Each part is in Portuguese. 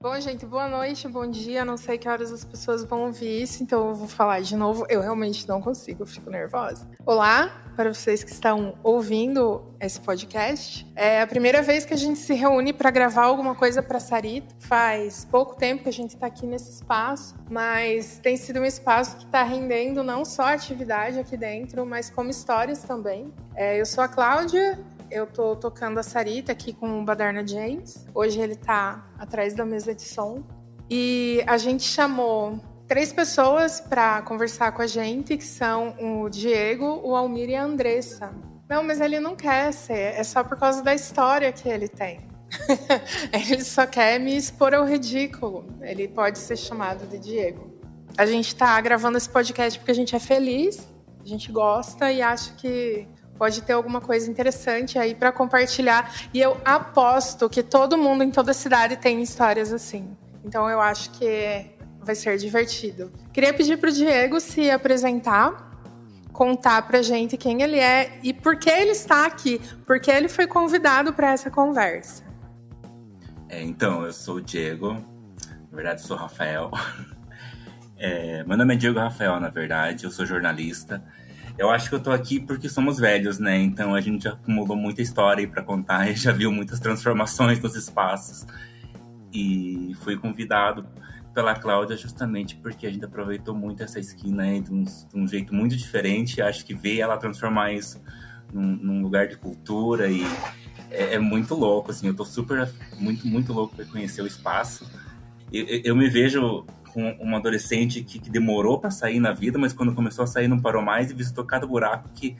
Bom, gente, boa noite, bom dia. Não sei que horas as pessoas vão ouvir isso, então eu vou falar de novo. Eu realmente não consigo, eu fico nervosa. Olá, para vocês que estão ouvindo esse podcast. É a primeira vez que a gente se reúne para gravar alguma coisa para Sarita. Faz pouco tempo que a gente está aqui nesse espaço, mas tem sido um espaço que está rendendo não só atividade aqui dentro, mas como histórias também. Eu sou a Cláudia. Eu tô tocando a Sarita aqui com o Badarna James. Hoje ele tá atrás da mesa de som. E a gente chamou 3 pessoas para conversar com a gente, que são o Diego, o Almir e a Andressa. Não, mas ele não quer ser, é só por causa da história que ele tem. Ele só quer me expor ao ridículo. Ele pode ser chamado de Diego. A gente tá gravando esse podcast porque a gente é feliz, a gente gosta e acha que pode ter alguma coisa interessante aí para compartilhar. E eu aposto que todo mundo em toda a cidade tem histórias assim. Então eu acho que vai ser divertido. Queria pedir para o Diego se apresentar, contar pra gente quem ele é e por que ele está aqui, porque ele foi convidado para essa conversa. Então, eu sou o Diego, na verdade sou o Rafael. Meu nome é Diego Rafael, na verdade, eu sou jornalista. Eu acho que eu tô aqui porque somos velhos, né? Então a gente já acumulou muita história aí pra contar e já viu muitas transformações nos espaços. E fui convidado pela Cláudia justamente porque a gente aproveitou muito essa esquina aí de um jeito muito diferente. E acho que ver ela transformar isso num lugar de cultura e é muito louco, assim. Eu tô muito louco pra conhecer o espaço. Eu me vejo com uma adolescente que demorou para sair na vida, mas quando começou a sair não parou mais e visitou cada buraco que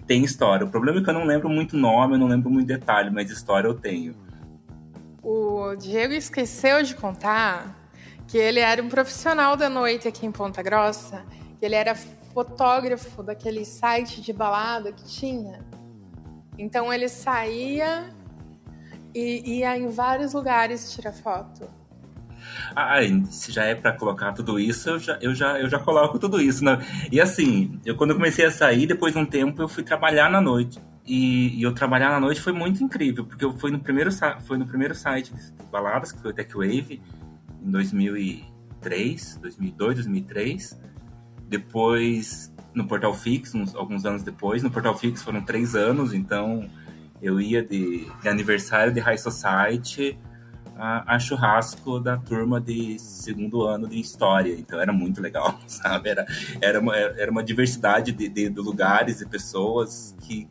tem história. O problema é que eu não lembro muito nome, eu não lembro muito detalhe, mas história eu tenho. O Diego esqueceu de contar que ele era um profissional da noite aqui em Ponta Grossa, que ele era fotógrafo daquele site de balada que tinha. Então ele saía e ia em vários lugares tirar foto. Se já é pra colocar tudo isso, eu já coloco tudo isso, né? E assim, quando eu comecei a sair, depois de um tempo, eu fui trabalhar na noite. E eu trabalhar na noite foi muito incrível, porque eu fui no primeiro site de baladas, que foi o Tech Wave, em 2003, 2002, 2003. Depois, no Portal Fix, alguns anos depois. No Portal Fix foram 3 anos, então eu ia de aniversário de High Society a churrasco da turma de segundo ano de história, então era muito legal, sabe? Era uma diversidade de lugares e pessoas que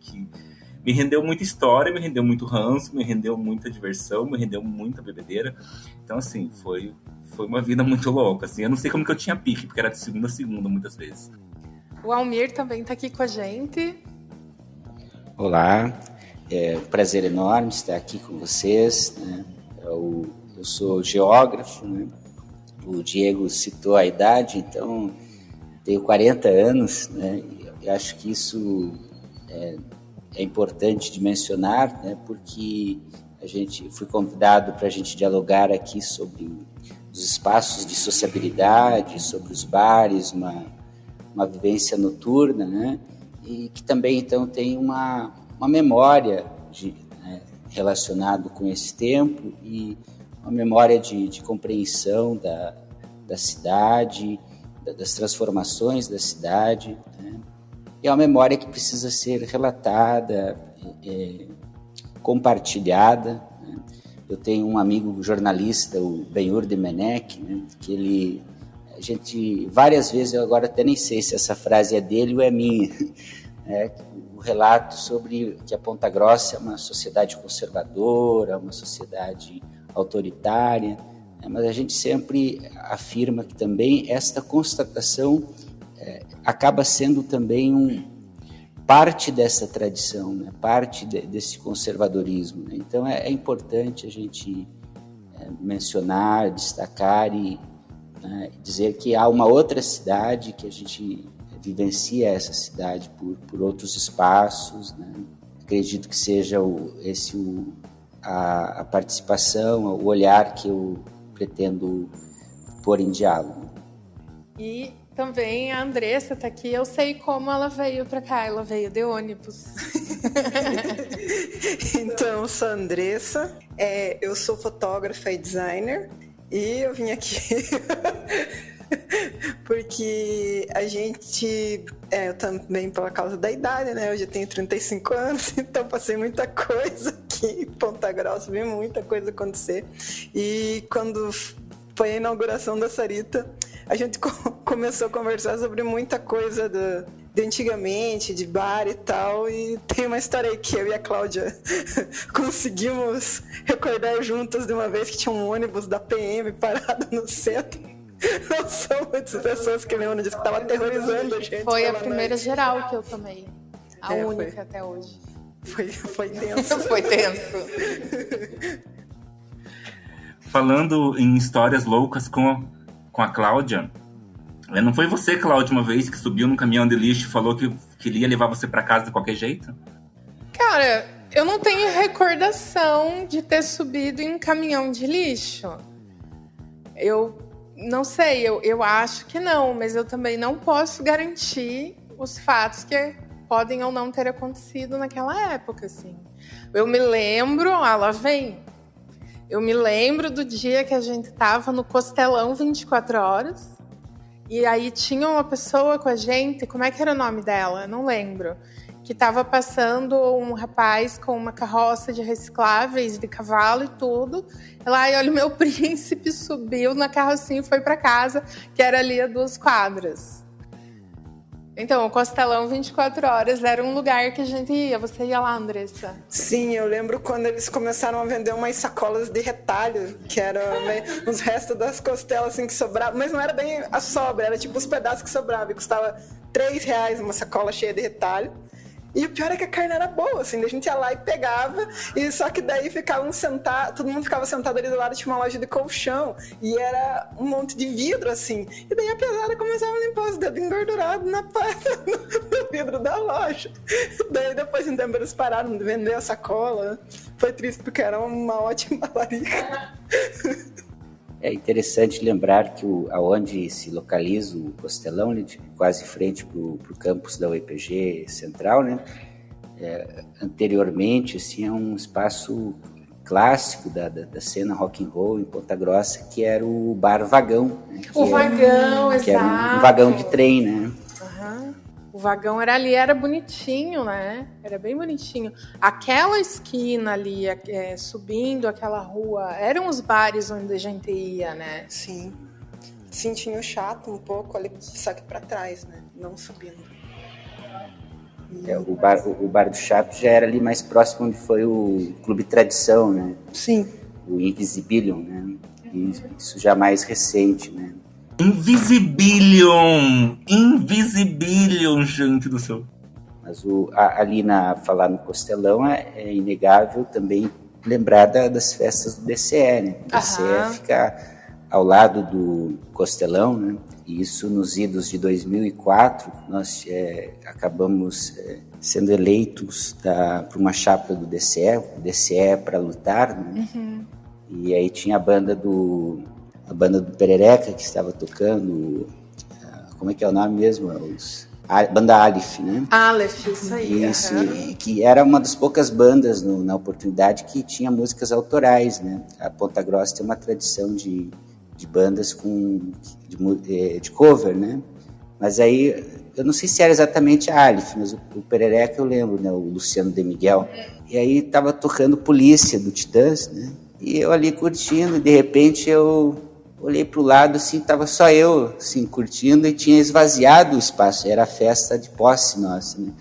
me rendeu muita história, me rendeu muito ranço, me rendeu muita diversão, me rendeu muita bebedeira. Então, assim, foi uma vida muito louca, assim. Eu não sei como que eu tinha pique, porque era de segunda a segunda, muitas vezes. O Almir também está aqui com a gente. Olá, é um prazer enorme estar aqui com vocês, né? Eu sou geógrafo, né? O Diego citou a idade, então tenho 40 anos, né? Eu acho que isso é importante de mencionar, né? Porque fui convidado para a gente dialogar aqui sobre os espaços de sociabilidade, sobre os bares, uma vivência noturna, né? E que também então tem uma memória relacionado com esse tempo e uma memória de compreensão da cidade, das transformações da cidade, né? E é uma memória que precisa ser relatada, compartilhada, né? Eu tenho um amigo jornalista, o Benhur de Menech, né? Que a gente várias vezes, eu agora até nem sei se essa frase é dele ou é minha, né? O relato sobre que a Ponta Grossa é uma sociedade conservadora, uma sociedade autoritária, né? Mas a gente sempre afirma que também esta constatação acaba sendo também parte dessa tradição, né? Parte desse conservadorismo, né? Então é importante a gente mencionar, destacar e dizer que há uma outra cidade que a gente vivencia essa cidade por outros espaços, né? Acredito que seja a participação, o olhar que eu pretendo pôr em diálogo. E também a Andressa está aqui. Eu sei como ela veio para cá. Ela veio de ônibus. Então, eu sou a Andressa. Eu sou fotógrafa e designer. E eu vim aqui porque a gente, eu também pela causa da idade, né? Eu já tenho 35 anos, então passei muita coisa aqui em Ponta Grossa, vi muita coisa acontecer. E quando foi a inauguração da Sarita, a gente começou a conversar sobre muita coisa de antigamente, de bar e tal, e tem uma história aí que eu e a Cláudia conseguimos recordar juntas de uma vez que tinha um ônibus da PM parado no centro. Não são muitas pessoas que lembram disso, que estava aterrorizando a gente. Foi a primeira geral que eu tomei, a única até hoje. Foi tenso. Foi tenso. Falando em histórias loucas com a Cláudia, não foi você, Cláudia, uma vez que subiu num caminhão de lixo e falou que queria levar você para casa de qualquer jeito? Cara, eu não tenho recordação de ter subido em um caminhão de lixo. Eu não sei, eu acho que não, mas eu também não posso garantir os fatos que podem ou não ter acontecido naquela época, assim. Eu me lembro, lá vem. Eu me lembro do dia que a gente tava no Costelão 24 horas. E aí tinha uma pessoa com a gente, como é que era o nome dela? Não lembro. Que estava passando um rapaz com uma carroça de recicláveis, de cavalo e tudo. Ela, olha, o meu príncipe subiu na carrocinha e foi para casa, que era ali a 2 quadras. Então, o Costelão 24 horas era um lugar que a gente ia. Você ia lá, Andressa? Sim, eu lembro quando eles começaram a vender umas sacolas de retalho, que eram os restos das costelas assim, que sobravam. Mas não era bem a sobra, era tipo os pedaços que sobravam. E custava R$3 uma sacola cheia de retalho. E o pior é que a carne era boa, assim, a gente ia lá e pegava, e só que daí ficavam sentados, todo mundo ficava sentado ali do lado, tinha uma loja de colchão, e era um monte de vidro, assim, e daí a pesada começava a limpar os dedos engordurados no vidro da loja. Daí depois de um tempo eles pararam de vender a sacola, foi triste porque era uma ótima larica. É interessante lembrar que aonde se localiza o Costelão, né, quase frente para o campus da UEPG Central, né, anteriormente assim, é um espaço clássico da cena rock and roll em Ponta Grossa, que era o Bar Vagão. Né, o Vagão, exato. Que era um vagão de trem, né? O vagão era ali, era bonitinho, né? Era bem bonitinho. Aquela esquina ali, subindo aquela rua, eram os bares onde a gente ia, né? Sim. Sentindo chato um pouco ali, só que pra trás, né? Não subindo. O bar do Chapo já era ali mais próximo onde foi o Clube Tradição, né? Sim. O Invisibilium, né? E isso já mais recente, né? Invisibilium, gente do céu. Mas ali falar no Costelão é inegável também lembrar das festas do DCE, né? O DCE fica ao lado do Costelão, né? E isso nos idos de 2004, nós acabamos sendo eleitos por uma chapa do DCE, o DCE para lutar, né? Uhum. E aí tinha a banda do Perereca, que estava tocando, como é que é o nome mesmo? A banda Aleph, né? Aleph, isso aí. Isso, que era uma das poucas bandas na oportunidade que tinha músicas autorais, né? A Ponta Grossa tem uma tradição de bandas de cover, né? Mas aí, eu não sei se era exatamente a Aleph, mas o Perereca eu lembro, né? O Luciano de Miguel. E aí tava tocando Polícia, do Titãs, né? E eu ali curtindo, e de repente eu olhei para o lado, assim, tava só eu, assim, curtindo, e tinha esvaziado o espaço, era a festa de posse nossa, né?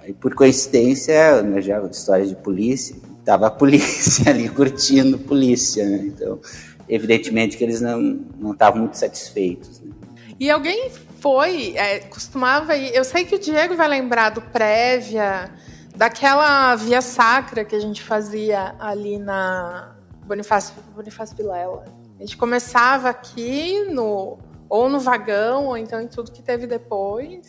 E por coincidência, né, já história de polícia, tava a polícia ali curtindo polícia, né? Então, evidentemente que eles não estavam muito satisfeitos, né? E alguém costumava ir, eu sei que o Diego vai lembrar do Prévia, daquela via sacra que a gente fazia ali na Bonifácio Vilela. A gente começava aqui ou no vagão, ou então em tudo que teve depois,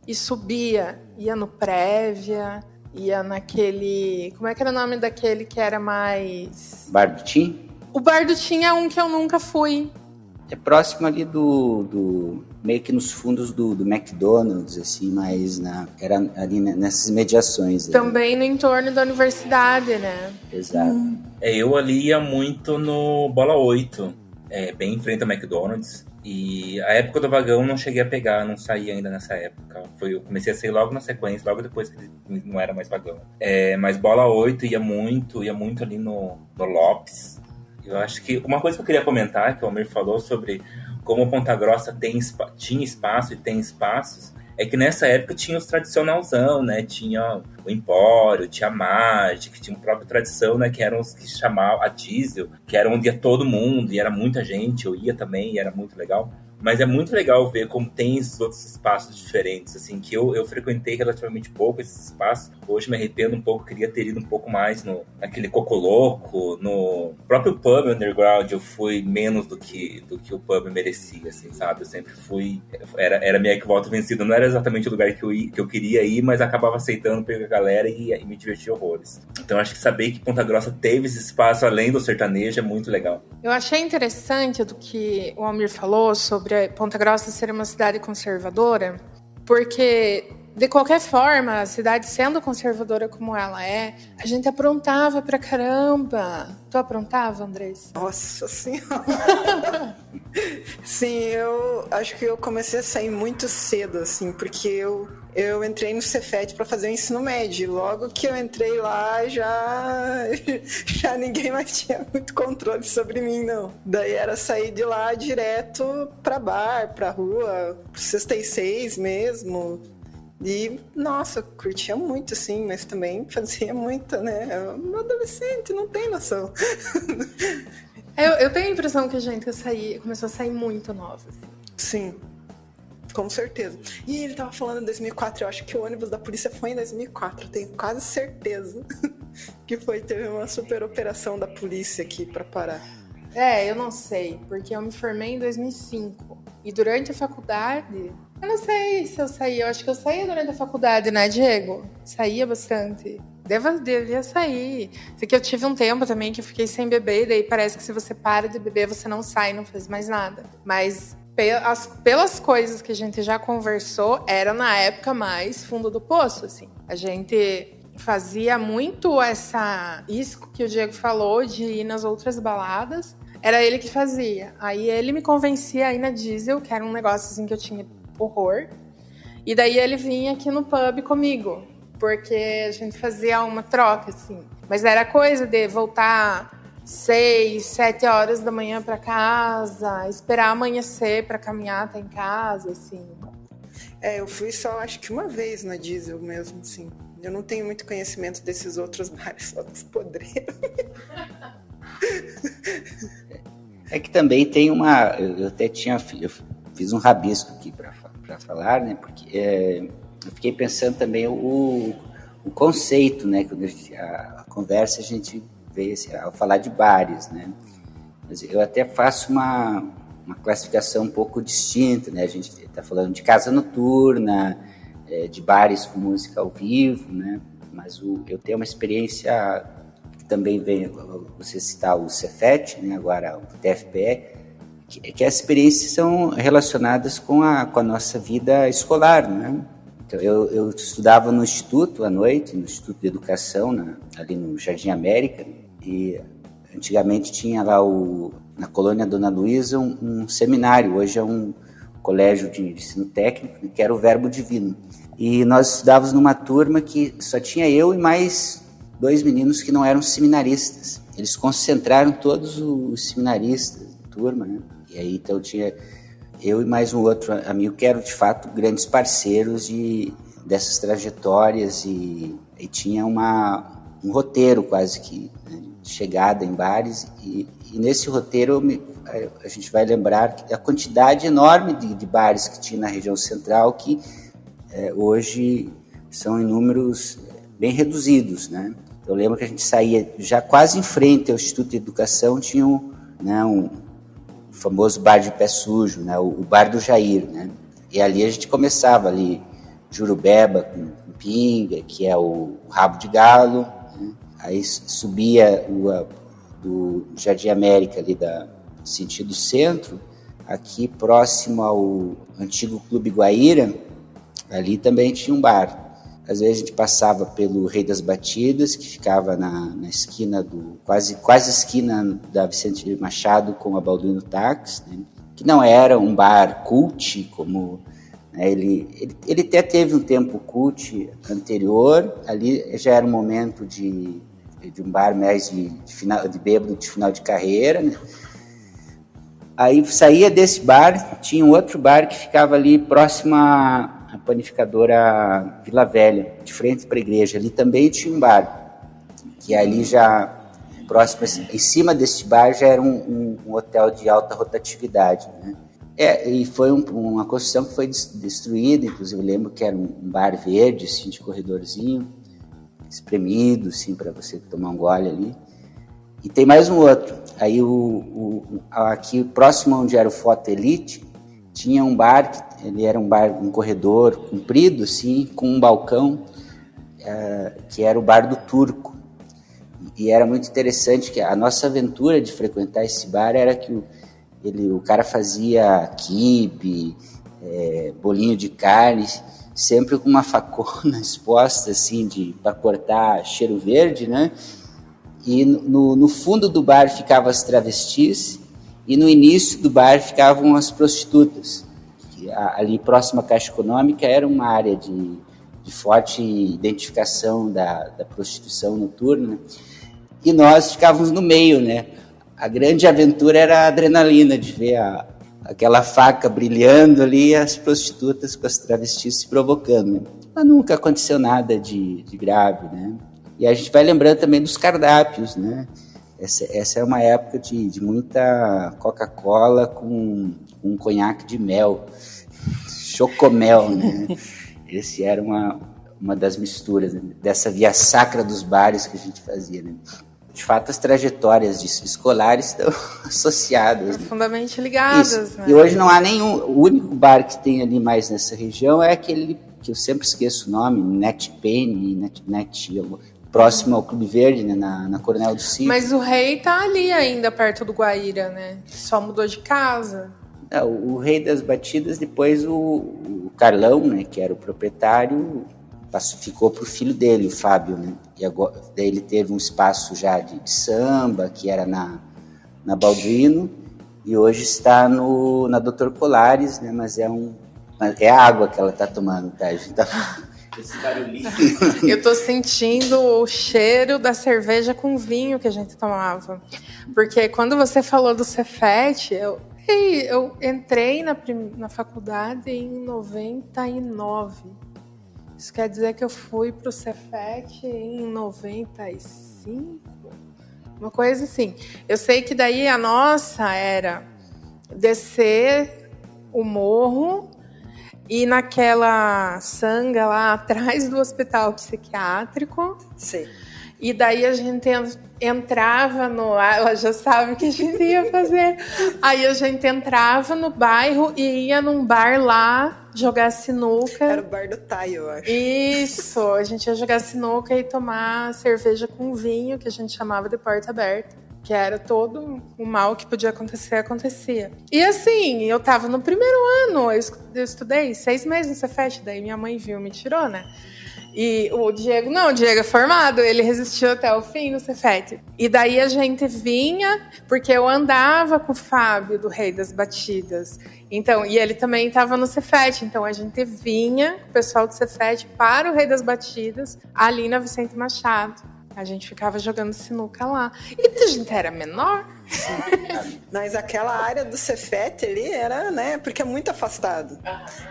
e subia, ia no Prévia, ia naquele... Como é que era o nome daquele que era mais... Bar do Tim? O Bar do Tim é um que eu nunca fui. É próximo ali meio que nos fundos do McDonald's, assim, mas era ali nessas mediações. Também no entorno da universidade, né? Exato. Eu ali ia muito no Bola 8. bem em frente ao McDonald's. E a época do vagão não cheguei a pegar, não saí ainda nessa época. Eu comecei a sair logo na sequência, logo depois que não era mais vagão. Mas Bola 8 ia muito ali no Lopes. Eu acho que uma coisa que eu queria comentar, que o Almir falou sobre como Ponta Grossa tinha espaço e tem espaços, é que nessa época tinha os tradicionalzão, né? Tinha o Empório, tinha a Magic, tinha a própria tradição, né? Que eram os que chamavam a Diesel, que era onde ia todo mundo, e era muita gente, eu ia também, e era muito legal. Mas é muito legal ver como tem esses outros espaços diferentes, assim, que eu frequentei relativamente pouco esses espaços. Hoje me arrependo um pouco, queria ter ido um pouco mais naquele Cocoloco, no próprio pub underground. Eu fui menos do que o pub merecia, assim, sabe? Eu sempre fui, era meio que voto vencido. Não era exatamente o lugar que eu queria ir, mas acabava aceitando pegar a galera e me divertia horrores. Então acho que saber que Ponta Grossa teve esse espaço além do sertanejo é muito legal. Eu achei interessante do que o Almir falou sobre Ponta Grossa ser uma cidade conservadora, porque, de qualquer forma, a cidade sendo conservadora como ela é, a gente aprontava pra caramba. Tu aprontava, Andrés? Nossa Senhora! Sim, eu acho que eu comecei a sair muito cedo, assim, porque eu entrei no Cefet para fazer o ensino médio. Logo que eu entrei lá, já ninguém mais tinha muito controle sobre mim, não. Daí era sair de lá direto pra bar, pra rua, pro 66 mesmo. E, nossa, eu curtia muito, assim, mas também fazia muito, né? Eu era um adolescente, não tem noção. Eu tenho a impressão que a gente começou a sair muito nova. Assim. Sim. Com certeza. E ele tava falando em 2004, eu acho que o ônibus da polícia foi em 2004, eu tenho quase certeza que teve uma super operação da polícia aqui pra parar. Eu não sei, porque eu me formei em 2005. E durante a faculdade, eu não sei se eu saía, eu acho que eu saía durante a faculdade, né, Diego? Saía bastante. Devia sair. Sei que eu tive um tempo também que eu fiquei sem beber, e daí parece que se você para de beber, você não sai, não faz mais nada. Mas pelas coisas que a gente já conversou, era na época mais fundo do poço, assim. A gente fazia muito isso que o Diego falou, de ir nas outras baladas. Era ele que fazia. Aí ele me convencia a ir na Diesel, que era um negócio assim que eu tinha horror. E daí ele vinha aqui no pub comigo, porque a gente fazia uma troca, assim. Mas era coisa de voltar 6, 7 horas da manhã para casa, esperar amanhecer para caminhar até em casa, assim. Eu fui só, acho que uma vez na Diesel mesmo, assim. Eu não tenho muito conhecimento desses outros bares, só dos podreiros. É que também tem eu até eu fiz um rabisco aqui para falar, né? Porque eu fiquei pensando também o conceito, né? Quando a conversa a gente vê assim, ao falar de bares, né? Mas eu até faço uma classificação um pouco distinta, né? A gente está falando de casa noturna, de bares com música ao vivo, né? Mas eu tenho uma experiência que também vem, você citar o Cefet, né? Agora o TFPE, que as experiências são relacionadas com a nossa vida escolar, né? Então, eu estudava no Instituto à noite, no Instituto de Educação, ali no Jardim América, e antigamente tinha lá na Colônia Dona Luísa um seminário, hoje é um colégio de ensino técnico, que era o Verbo Divino. E nós estudávamos numa turma que só tinha eu e mais 2 meninos que não eram seminaristas. Eles concentraram todos os seminaristas da turma, né? E aí então tinha eu e mais um outro amigo que eram de fato grandes parceiros dessas trajetórias e tinha um roteiro quase que, né, de chegada em bares e nesse roteiro a gente vai lembrar que a quantidade enorme de bares que tinha na região central que hoje são em números bem reduzidos, né? Eu lembro que a gente saía já quase em frente ao Instituto de Educação, tinha um famoso bar de pé sujo, né? O bar do Jair, né? E ali a gente começava ali Jurubeba com pinga, que é o rabo de galo, né? Aí subia do Jardim América ali sentido centro, aqui próximo ao antigo Clube Guaíra, ali também tinha um bar. Às vezes a gente passava pelo Rei das Batidas, que ficava na esquina quase esquina da Vicente Machado com a Balduino Táxi, né? Que não era um bar cult, como, né, ele até teve um tempo cult anterior, ali já era um momento de um bar mais de bêbado de final de carreira, né? Aí saía desse bar, tinha um outro bar que ficava ali próximo à panificadora Vila Velha, de frente para a igreja. Ali também tinha um bar, que ali já próximo, em cima desse bar já era um hotel de alta rotatividade, né? E foi uma construção que foi destruída, inclusive eu lembro que era um bar verde, assim, de corredorzinho, espremido, assim, para você tomar um gole ali. E tem mais um outro. Aí aqui próximo onde era o Foto Elite, tinha um bar, ele era um corredor comprido, assim, com um balcão, que era o Bar do Turco. E era muito interessante que a nossa aventura de frequentar esse bar era que o cara fazia quibe, bolinho de carne, sempre com uma facona exposta, assim, para cortar cheiro verde, né? E no fundo do bar ficavam as travestis e no início do bar ficavam as prostitutas. Ali próximo à Caixa Econômica era uma área de forte identificação da prostituição noturna. E nós ficávamos no meio, né? A grande aventura era a adrenalina de ver aquela faca brilhando ali e as prostitutas com as travestis se provocando, né? Mas nunca aconteceu nada de grave, né? E a gente vai lembrando também dos cardápios, né? Essa é uma época de muita Coca-Cola com um conhaque de mel, chocomel, né? Esse era uma das misturas, né? Dessa via sacra dos bares que a gente fazia, né? De fato, as trajetórias escolares estão associadas. Profundamente ligadas. Né? E hoje não há nenhum... O único bar que tem ali mais nessa região é aquele que eu sempre esqueço o nome, NetPen, próximo ao Clube Verde, né, na Coronel do Cid. Mas o Rei tá ali ainda, perto do Guaíra, né? Só mudou de casa. O Rei das Batidas, depois o Carlão, né, que era o proprietário, ficou pro filho dele, o Fábio, né? E agora, daí ele teve um espaço já de samba, que era na Balduino, e hoje está na Doutor Colares, né? Mas é a água que ela tá tomando, tá? A gente tá... Esse barulhinho. Eu tô sentindo o cheiro da cerveja com vinho que a gente tomava. Porque quando você falou do Cefet, eu entrei na faculdade em 99. Isso quer dizer que eu fui pro Cefet em 95? Uma coisa assim. Eu sei que daí a nossa era descer o morro e naquela sanga lá atrás do hospital psiquiátrico. Sim. E daí a gente entrava ela já sabe o que a gente ia fazer. Aí a gente entrava no bairro e ia num bar lá jogar sinuca. Era o bar do Taio, eu acho. Isso, a gente ia jogar sinuca e tomar cerveja com vinho, que a gente chamava de porta aberta. Que era todo o mal que podia acontecer, acontecia. E assim, eu tava no primeiro ano, eu estudei 6 meses no Cefet, daí minha mãe viu, me tirou, né? E o Diego é formado, ele resistiu até o fim no Cefet. E daí a gente vinha, porque eu andava com o Fábio, do Rei das Batidas. Então, e ele também estava no Cefet, então a gente vinha, o pessoal do Cefet, para o Rei das Batidas, ali na Vicente Machado. A gente ficava jogando sinuca lá. E a gente era menor. Mas aquela área do Cefet ali era, né? Porque é muito afastado.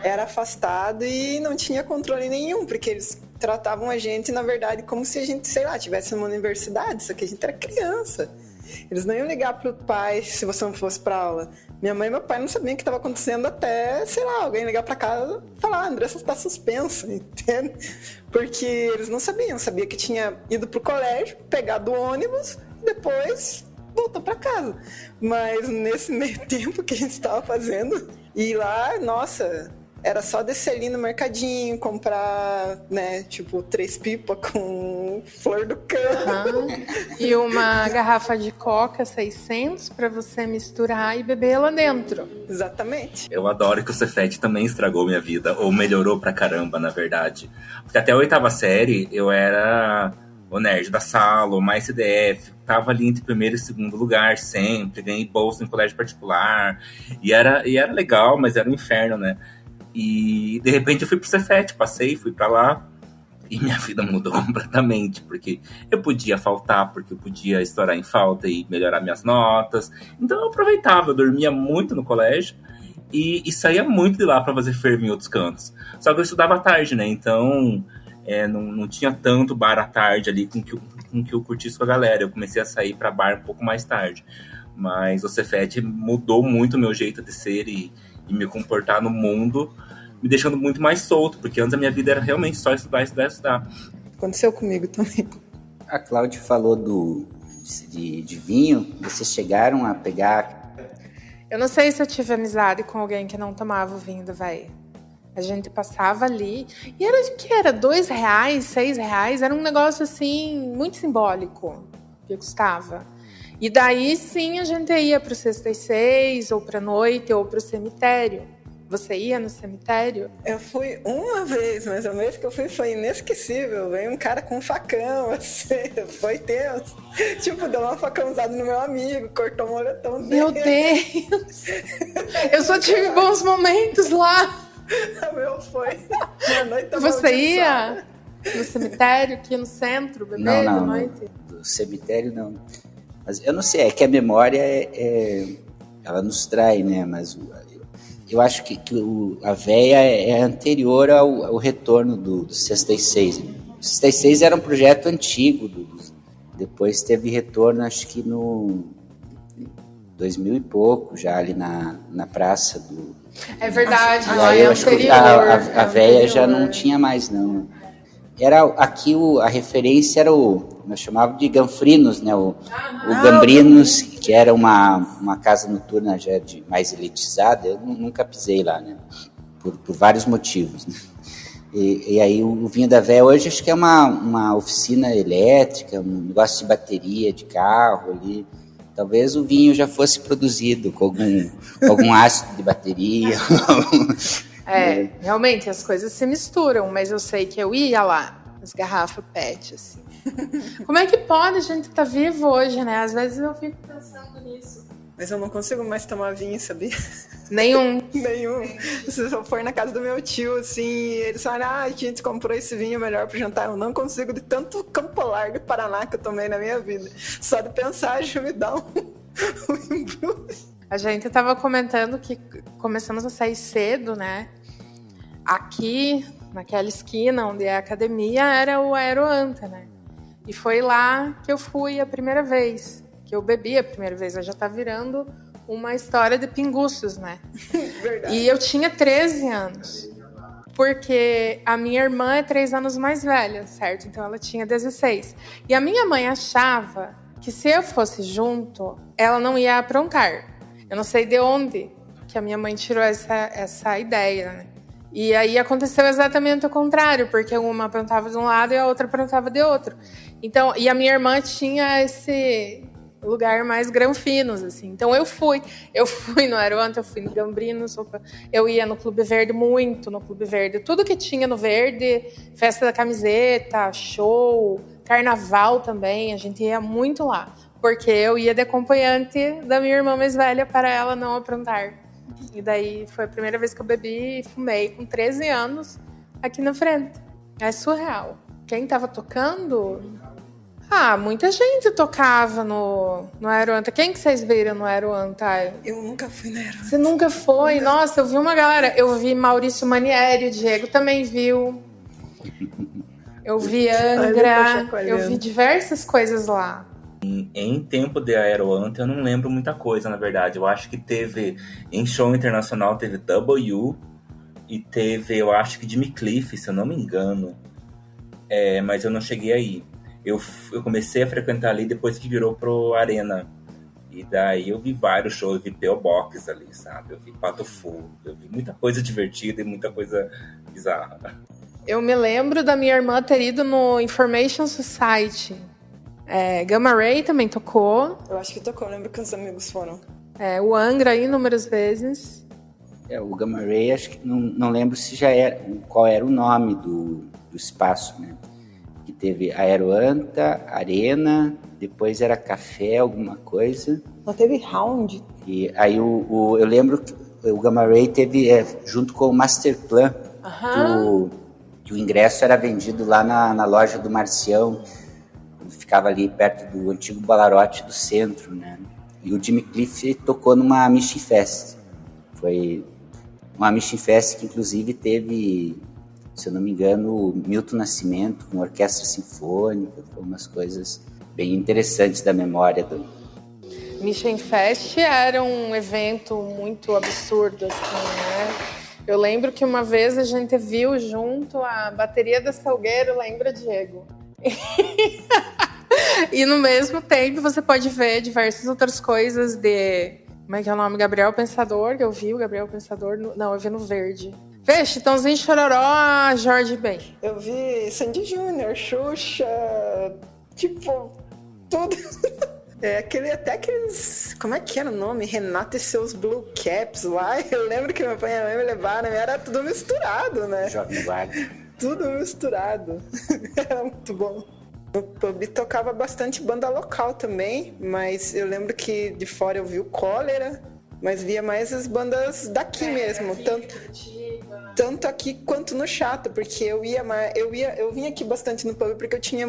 Era afastado e não tinha controle nenhum, porque eles tratavam a gente, na verdade, como se a gente, sei lá, tivesse uma universidade, só que a gente era criança. Eles não iam ligar pro pai se você não fosse pra aula. Minha mãe e meu pai não sabiam o que estava acontecendo até, sei lá, alguém ligar pra casa e falar, Andressa está suspensa, entende? Porque eles não sabiam, sabia que tinha ido pro colégio, pegado o ônibus e depois voltou pra casa. Mas nesse meio tempo que a gente estava fazendo, ir lá, nossa, era só descer ali no mercadinho, comprar, né, tipo, 3 pipas com flor do campo. E uma garrafa de coca 600 para você misturar e beber lá dentro. Exatamente. Eu adoro que o Cefete também estragou minha vida, ou melhorou pra caramba, na verdade. Porque até a 8ª série, eu era o nerd da sala, o mais CDF, tava ali entre primeiro e segundo lugar sempre, ganhei bolsa em colégio particular, e era legal, mas era um inferno, né? E de repente eu fui pro Cefete, passei, fui pra lá, e minha vida mudou completamente, porque eu podia faltar, porque eu podia estourar em falta e melhorar minhas notas. Então eu aproveitava, eu dormia muito no colégio e saía muito de lá para fazer fervo em outros cantos. Só que eu estudava à tarde, né? Então não tinha tanto bar à tarde ali com que eu curtisse com a galera. Eu comecei a sair para bar um pouco mais tarde. Mas o Cefete mudou muito o meu jeito de ser e me comportar no mundo, me deixando muito mais solto, porque antes a minha vida era realmente só estudar. Aconteceu comigo também. A Cláudia falou de vinho. Vocês chegaram a pegar... Eu não sei se eu tive amizade com alguém que não tomava o vinho do velho. A gente passava ali e era de que era R$2, R$6, era um negócio assim muito simbólico que custava. E daí sim a gente ia para o Sexta e Seis, ou para noite, ou para o cemitério. Você ia no cemitério? Eu fui uma vez, mas a vez que eu fui foi inesquecível. Veio um cara com um facão, assim, foi tenso. Tipo, deu uma facãozada no meu amigo, cortou o moletom dele. Meu Deus! Eu só tive bons momentos lá. O meu foi uma noite Você ia no cemitério, que ia no centro, beber de noite? Do cemitério, não. Mas eu não sei, é que a memória ela nos trai, né? Mas eu acho que a véia é anterior ao retorno do Sexta e Seis. O Sexta e Seis era um projeto antigo, depois teve retorno, acho que no 2000 e pouco, já ali na praça do... É verdade, lá é eu acho que a véia já não tinha mais, não. Era aqui a referência era nós chamávamos de Ganfrinos, né? O Gambrinos, que era uma casa noturna já mais elitizada. Eu nunca pisei lá, né? Por vários motivos, né? E aí o Vinho da Véia hoje acho que é uma oficina elétrica, um negócio de bateria de carro ali. Talvez o vinho já fosse produzido com algum ácido de bateria. Realmente as coisas se misturam, mas eu sei que eu ia lá, as garrafas PET, assim. Como é que pode a gente estar vivo hoje, né? Às vezes eu fico pensando nisso. Mas eu não consigo mais tomar vinho, sabia? Nenhum. Se eu for na casa do meu tio, assim, eles falam, a gente comprou esse vinho melhor pro jantar. Eu não consigo, de tanto Campo Largo e Paraná que eu tomei na minha vida. Só de pensar já me dá um embrulho. A gente tava comentando que começamos a sair cedo, né? Aqui, naquela esquina onde é a academia, era o Aeroanta, né? E foi lá que eu fui a primeira vez, que eu bebi a primeira vez. Já tá virando uma história de pinguços, né? Verdade. E eu tinha 13 anos, porque a minha irmã é 3 anos mais velha, certo? Então ela tinha 16. E a minha mãe achava que se eu fosse junto, ela não ia aprontar. Eu não sei de onde que a minha mãe tirou essa ideia, né? E aí aconteceu exatamente o contrário, porque uma aprontava de um lado e a outra aprontava de outro. Então, e a minha irmã tinha esse lugar mais granfinos, assim. Então eu fui no Aeroanta, eu fui no Gambrinos, eu ia no Clube Verde, muito no Clube Verde. Tudo que tinha no Verde, festa da camiseta, show, carnaval também, a gente ia muito lá. Porque eu ia de acompanhante da minha irmã mais velha para ela não aprontar. E daí foi a primeira vez que eu bebi e fumei com 13 anos aqui na frente. É surreal. Quem tava tocando? Muita gente tocava no Aeroanta. Quem que vocês viram no Aeroanta? Eu nunca fui no Aeroanta. Você nunca foi? Nossa, eu vi uma galera. Eu vi Maurício Manieri, o Diego também viu. Eu vi Angra. Eu vi diversas coisas lá. Em tempo de Aeroanta, eu não lembro muita coisa, na verdade. Eu acho que teve, em show internacional, teve W e teve, eu acho que Jimmy Cliff, se eu não me engano. Mas eu não cheguei aí. Eu comecei a frequentar ali depois que virou pro Arena. E daí eu vi vários shows, eu vi P.O. Box ali, sabe? Eu vi Pato Fu, eu vi muita coisa divertida e muita coisa bizarra. Eu me lembro da minha irmã ter ido no Information Society. Gamma Ray também tocou. Eu acho que tocou, eu lembro que os amigos foram. O Angra inúmeras vezes. O Gamma Ray, acho que não lembro se já era, qual era o nome do espaço, né? Que teve Aeroanta, Arena, depois era Café, alguma coisa. Não teve Round? E aí eu lembro que o Gamma Ray teve, junto com o Masterplan, que o ingresso era vendido lá na loja do Marcião, ficava ali perto do antigo Balarote do centro, né? E o Jimmy Cliff tocou numa Mission Fest. Foi uma Mission Fest que inclusive teve, se eu não me engano, o Milton Nascimento com orquestra sinfônica, foi umas coisas bem interessantes da memória do... Mission Fest era um evento muito absurdo, assim, né? Eu lembro que uma vez a gente viu junto a bateria da Salgueiro, lembra, Diego? E no mesmo tempo você pode ver diversas outras coisas de... Como é que é o nome? Gabriel Pensador, que eu vi o Gabriel Pensador... Não, eu vi no Verde. Vê, Chitãozinho Chororó, Jorge Ben. Eu vi Sandy Júnior, Xuxa, tipo, tudo. Até aqueles... Como é que era o nome? Renato e seus Blue Caps lá. Eu lembro que meu pai e minha mãe me levaram, era tudo misturado, né? Jovem Guarda. Tudo misturado. Era muito bom. No pub tocava bastante banda local também, mas eu lembro que de fora eu vi o Cólera, mas via mais as bandas daqui mesmo, tanto aqui quanto no Chato, porque eu vinha aqui bastante no pub porque eu tinha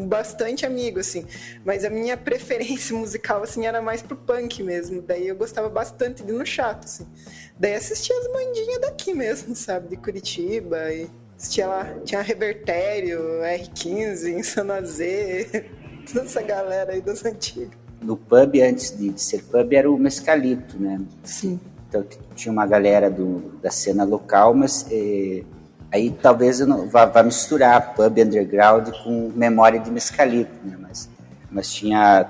bastante amigo, assim, mas a minha preferência musical, assim, era mais pro punk mesmo, daí eu gostava bastante de ir no Chato, assim, daí assistia as bandinhas daqui mesmo, sabe, de Curitiba e... Tinha lá, tinha Revertério, R15, Insano Z, toda essa galera aí das antigas. No pub, antes de ser pub, era o Mescalito, né? Sim. Então tinha uma galera da cena local, mas aí talvez eu não vá misturar pub underground com memória de Mescalito, né? Mas tinha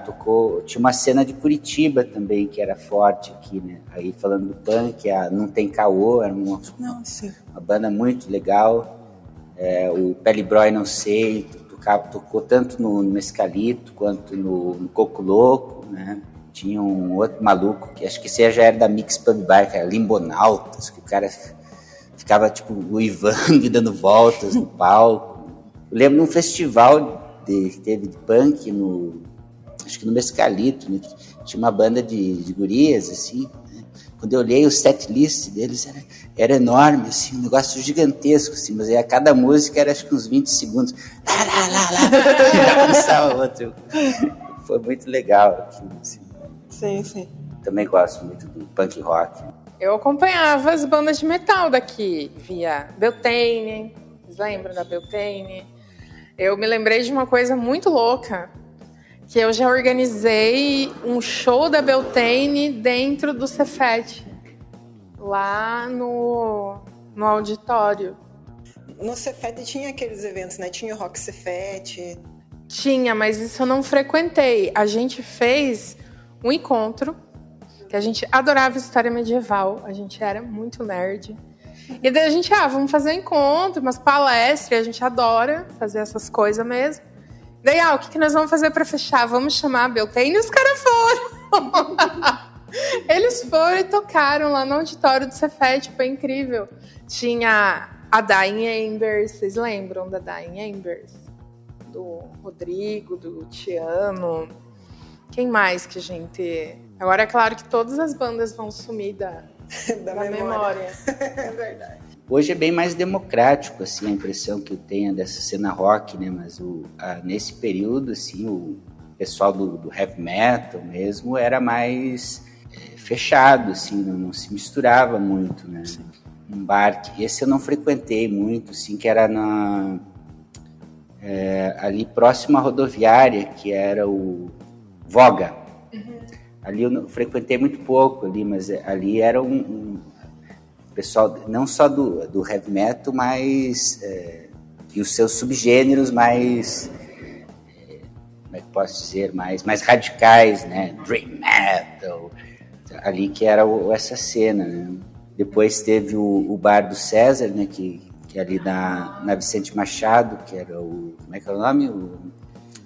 uma cena de Curitiba também, que era forte aqui, né? Aí falando do punk, Não Tem Caô, era uma banda muito legal. O Pele Broy Não Sei, tocou tanto no Mescalito quanto no Coco Louco, né? Tinha um outro maluco, que acho que esse já era da Mix Pub Bar, que era Limbonautas, que o cara ficava tipo uivando e dando voltas no palco. Eu lembro de um festival que teve de punk acho que no Mescalito, né? Tinha uma banda de gurias, assim, né? Quando eu olhei o setlist deles, era enorme, assim, um negócio gigantesco, assim, mas a cada música era acho que uns 20 segundos. E já começava outra. Foi muito legal aquilo, assim. Sim. Também gosto muito do punk rock. Eu acompanhava as bandas de metal daqui, via Beltane. Vocês lembram da Beltane? Eu me lembrei de uma coisa muito louca, que eu já organizei um show da Beltane dentro do Cefet, lá no auditório. No Cefet tinha aqueles eventos, né? Tinha o Rock Cefet. Tinha, mas isso eu não frequentei. A gente fez um encontro, que a gente adorava história medieval, a gente era muito nerd. E daí a gente, vamos fazer um encontro, umas palestras, a gente adora fazer essas coisas mesmo. Daí, o que nós vamos fazer para fechar? Vamos chamar a Beltane, e os caras foram. Eles foram e tocaram lá no auditório do Cefet, foi incrível. Tinha a Dying Embers, vocês lembram da Dying Embers? Do Rodrigo, do Tiano. Quem mais que a gente... Agora é claro que todas as bandas vão sumir da memória. É verdade. Hoje é bem mais democrático, assim, a impressão que eu tenho dessa cena rock, né? Mas nesse período, assim, o pessoal do heavy metal mesmo era mais fechado, assim, não se misturava muito, né? Um bar que esse eu não frequentei muito, assim, que era ali próximo à rodoviária, que era o Voga. Uhum. Ali eu não frequentei muito pouco, ali, mas ali era um pessoal não só do heavy metal, mas e os seus subgêneros mais, como é que posso dizer, mais radicais, né? Dream metal, ali que era essa cena, né? Depois teve o bar do César, né? Que que é ali na Vicente Machado, que era o... Como é que é o nome? O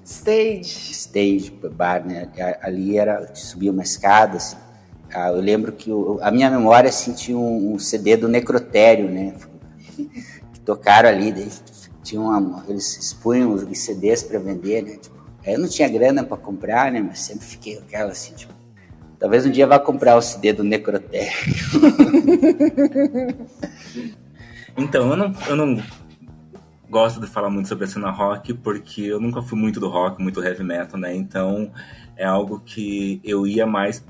Stage Bar, né? Ali subia uma escada, assim. Eu lembro que a minha memória, assim, tinha um CD do Necrotério, né? Que tocaram ali, daí eles expunham os CDs para vender, né? Tipo, eu não tinha grana para comprar, né? Mas sempre fiquei com aquela, assim, tipo, talvez um dia vá comprar o CD do Necrotério. Então, eu não gosto de falar muito sobre a cena rock, porque eu nunca fui muito do rock, muito heavy metal, né? Então, é algo que eu ia mais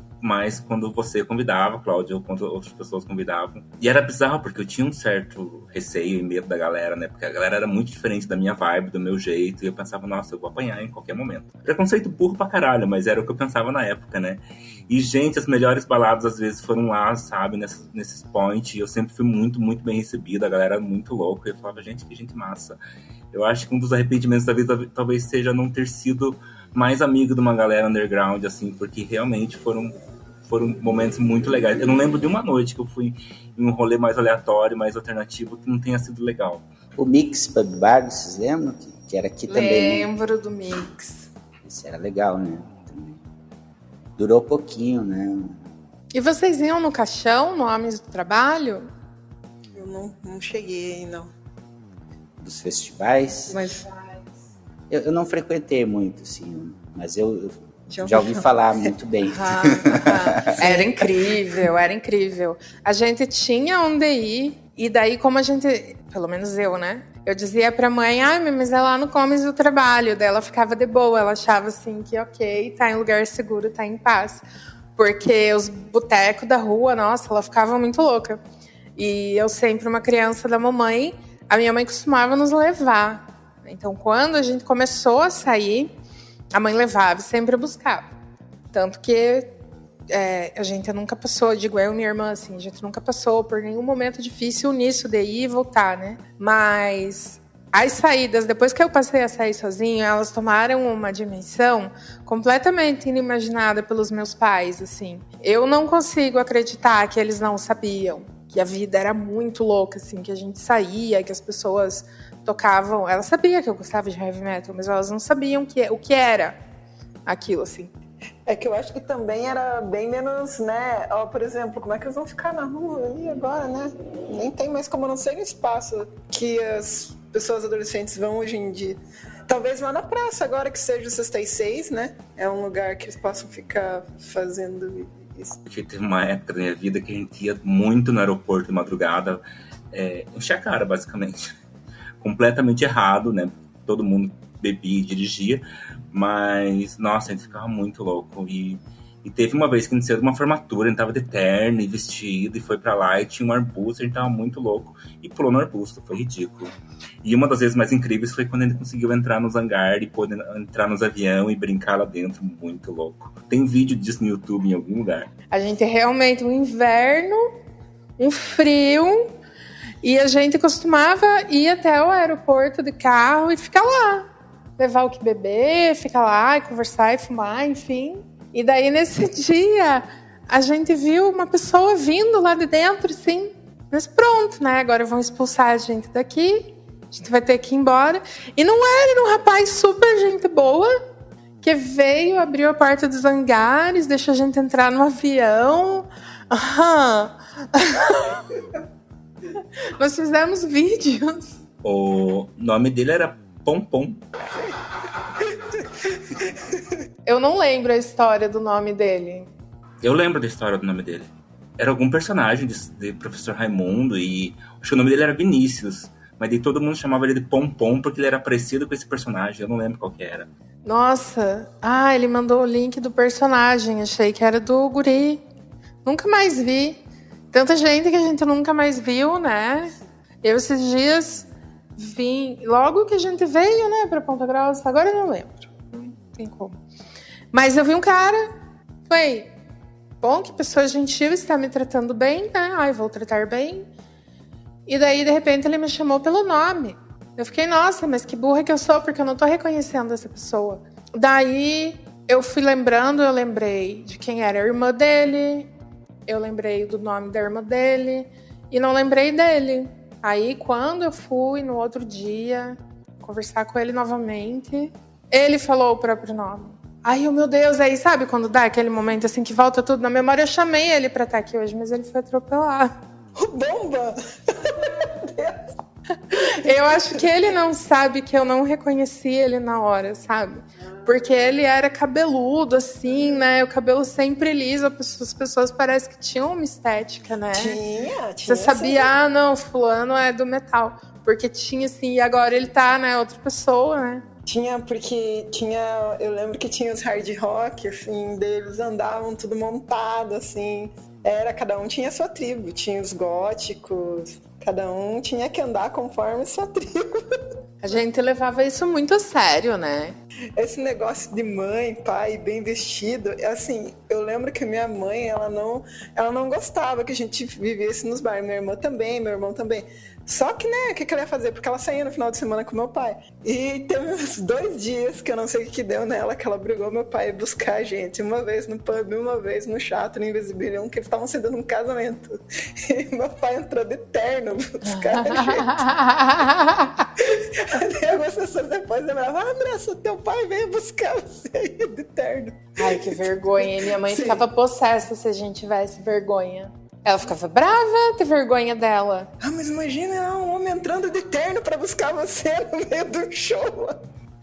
quando você convidava, Cláudia, ou quando outras pessoas convidavam. E era bizarro, porque eu tinha um certo receio e medo da galera, né? Porque a galera era muito diferente da minha vibe, do meu jeito, e eu pensava, nossa, eu vou apanhar em qualquer momento. Preconceito burro pra caralho, mas era o que eu pensava na época, né? E, gente, as melhores baladas às vezes foram lá, sabe, nesses points, e eu sempre fui muito, muito bem recebido, a galera era muito louca, e eu falava, gente, que gente massa. Eu acho que um dos arrependimentos da vida talvez seja não ter sido mais amigo de uma galera underground, assim, porque realmente foram momentos muito legais. Eu não lembro de uma noite que eu fui em um rolê mais aleatório, mais alternativo, que não tenha sido legal. O Mix Pub Bar, vocês lembram? Que era aqui também. Lembro do Mix. Isso era legal, né? Também. Durou pouquinho, né? E vocês iam no Caixão, no Homens do Trabalho? Eu não cheguei, não. Dos festivais? Mas Eu não frequentei muito, assim, mas eu já ouvi falar muito bem. Era incrível, era incrível. A gente tinha onde ir, e daí como a gente, pelo menos eu, né? Eu dizia pra mãe, mas é lá no Comes do Trabalho. Daí ela ficava de boa, ela achava assim que ok, tá em lugar seguro, tá em paz. Porque os botecos da rua, nossa, ela ficava muito louca. E eu sempre uma criança da mamãe, a minha mãe costumava nos levar. Então quando a gente começou a sair, a mãe levava e sempre buscava. Tanto que a gente nunca passou, digo eu e minha irmã, assim, a gente nunca passou por nenhum momento difícil nisso de ir e voltar, né? Mas as saídas, depois que eu passei a sair sozinha, elas tomaram uma dimensão completamente inimaginada pelos meus pais, assim. Eu não consigo acreditar que eles não sabiam, que a vida era muito louca, assim, que a gente saía, que as pessoas tocavam. Ela sabia que eu gostava de heavy metal, mas elas não sabiam o que era aquilo, assim. é que eu acho que também era bem menos, né? Ó, por exemplo, como é que eles vão ficar na rua ali agora, né? Nem tem mais como não ser no espaço que as pessoas adolescentes vão hoje em dia. Talvez lá na praça, agora que seja o 66, né? É um lugar que eles possam ficar fazendo isso. Porque teve uma época da minha vida que a gente ia muito no aeroporto de madrugada, encher a cara, basicamente. Completamente errado, né? Todo mundo bebia e dirigia, mas, nossa, a gente ficava muito louco. E teve uma vez que a gente saiu de uma formatura, a gente tava de terno e vestido, e foi pra lá e tinha um arbusto, a gente tava muito louco, e pulou no arbusto, foi ridículo. E uma das vezes mais incríveis foi quando a gente conseguiu entrar nos hangares, e poder entrar nos aviões e brincar lá dentro, muito louco. Tem vídeo disso no YouTube em algum lugar. A gente realmente, um inverno, um frio... E a gente costumava ir até o aeroporto de carro e ficar lá. Levar o que beber, ficar lá e conversar e fumar, enfim. E daí, nesse dia, a gente viu uma pessoa vindo lá de dentro, assim. Mas pronto, né? Agora vão expulsar a gente daqui. A gente vai ter que ir embora. E não era um rapaz super gente boa, que veio, abriu a porta dos hangares, deixou a gente entrar no avião. Nós fizemos vídeos. O nome dele era Pompom. Eu não lembro a história do nome dele. Eu lembro da história do nome dele. Era algum personagem de Professor Raimundo, e acho que o nome dele era Vinícius. Mas daí todo mundo chamava ele de Pompom porque ele era parecido com esse personagem. Eu não lembro qual que era. Nossa, ele mandou o link do personagem. Achei que era do guri. Nunca mais vi. Tanta gente que a gente nunca mais viu, né? Eu esses dias vim... Logo que a gente veio, né, pra Ponta Grossa. Agora eu não lembro. Não tem como. Mas eu vi um cara. Falei, bom, que pessoa gentil, está me tratando bem, né? Vou tratar bem. E daí, de repente, ele me chamou pelo nome. Eu fiquei, nossa, mas que burra que eu sou, porque eu não tô reconhecendo essa pessoa. Daí, eu fui lembrando, eu lembrei de quem era a irmã dele... Eu lembrei do nome da irmã dele e não lembrei dele. Aí, quando eu fui no outro dia conversar com ele novamente, ele falou o próprio nome. Ai, meu Deus, aí sabe quando dá aquele momento assim que volta tudo na memória? Eu chamei ele pra estar aqui hoje, mas ele foi atropelado. Bomba! Eu acho que ele não sabe que eu não reconheci ele na hora, sabe? Porque ele era cabeludo, assim, né? O cabelo sempre liso, as pessoas parecem que tinham uma estética, né? Tinha. Você sabia, não, fulano é do metal. Porque tinha, assim, e agora ele tá, né? Outra pessoa, né? Tinha, porque eu lembro que tinha os hard rock, assim, deles andavam tudo montado, assim. Cada um tinha sua tribo, tinha os góticos, cada um tinha que andar conforme sua tribo. A gente levava isso muito a sério, né? Esse negócio de mãe, pai, bem vestido, assim, eu lembro que minha mãe, ela não gostava que a gente vivesse nos bares. Minha irmã também, meu irmão também. Só que, né, o que ela ia fazer? Porque ela saía no final de semana com meu pai. E teve uns 2 dias que eu não sei o que deu nela, que ela brigou meu pai buscar a gente. Uma vez no pub, uma vez no Chato, no Invisibilium, que eles estavam sendo num casamento. E meu pai entrou de terno buscar a gente. Aí algumas pessoas depois lembravam, Andressa, teu pai veio buscar você aí de terno. Ai, que vergonha. E minha mãe ficava possessa se a gente tivesse vergonha. Ela ficava brava, ter vergonha dela. Mas imagina um homem entrando de terno pra buscar você no meio do show.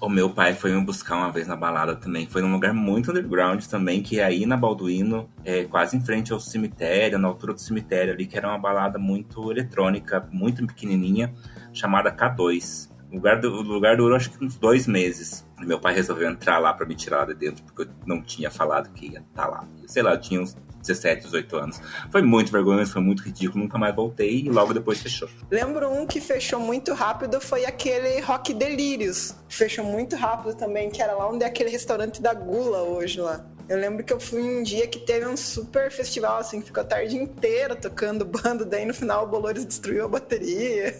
O meu pai foi me buscar uma vez na balada também. Foi num lugar muito underground também, que é aí na Balduino, quase em frente ao cemitério, na altura do cemitério ali, que era uma balada muito eletrônica, muito pequenininha, chamada K2. O lugar durou acho que uns 2 meses. E meu pai resolveu entrar lá pra me tirar lá de dentro, porque eu não tinha falado que ia estar lá. Sei lá, eu tinha uns 17, 18 anos. Foi muito vergonhoso, foi muito ridículo, nunca mais voltei e logo depois fechou. Lembro um que fechou muito rápido, foi aquele Rock Delírios. Fechou muito rápido também, que era lá onde é aquele restaurante da Gula hoje lá. Eu lembro que eu fui um dia que teve um super festival, assim, ficou a tarde inteira tocando banda, daí no final o Bolores destruiu a bateria.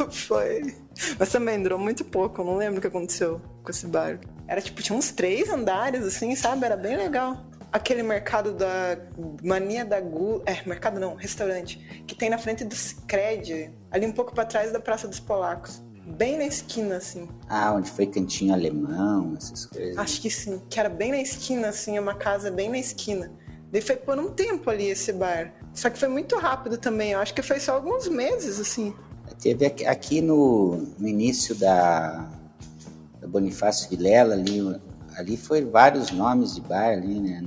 Foi. Mas também durou muito pouco, eu não lembro o que aconteceu com esse bar. Era tipo, tinha uns 3 andares, assim, sabe? Era bem legal. Aquele mercado da Mania da Gula... mercado não, restaurante. Que tem na frente do Sicredi, ali um pouco pra trás da Praça dos Polacos. Bem na esquina, assim. Onde foi cantinho alemão, essas coisas. Acho que sim, que era bem na esquina, assim, uma casa bem na esquina. Daí foi por um tempo ali esse bar. Só que foi muito rápido também, eu acho que foi só alguns meses, assim. Teve aqui no início da Bonifácio Vilela, ali foi vários nomes de bar ali, né?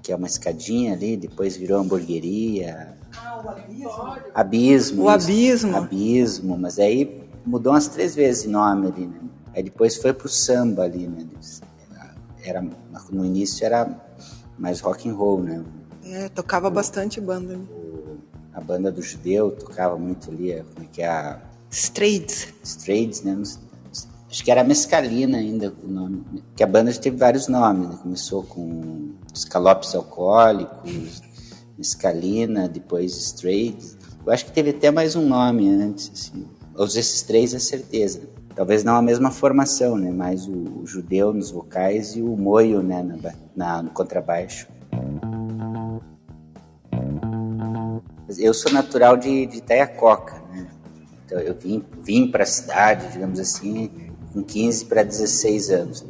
Que é uma escadinha ali, depois virou hamburgueria. O Abismo. Abismo. O Abismo. Abismo, mas aí mudou umas 3 vezes de nome ali, né? Aí depois foi pro samba ali, né? No início era mais rock and roll, né? Tocava bastante banda. A banda do Judeu tocava muito ali, como é que é a... Straights, né? Acho que era Mescalina ainda o nome, porque a banda já teve vários nomes, né? Começou com Escalopes Alcoólicos, Mescalina, depois Straights. Eu acho que teve até mais um nome antes, assim. Esses 3 é certeza. Talvez não a mesma formação, né? Mas o Judeu nos vocais e o Moio, né? No contrabaixo. Eu sou natural de Itaiacoca, né? Então eu vim para a cidade, digamos assim, com 15 para 16 anos.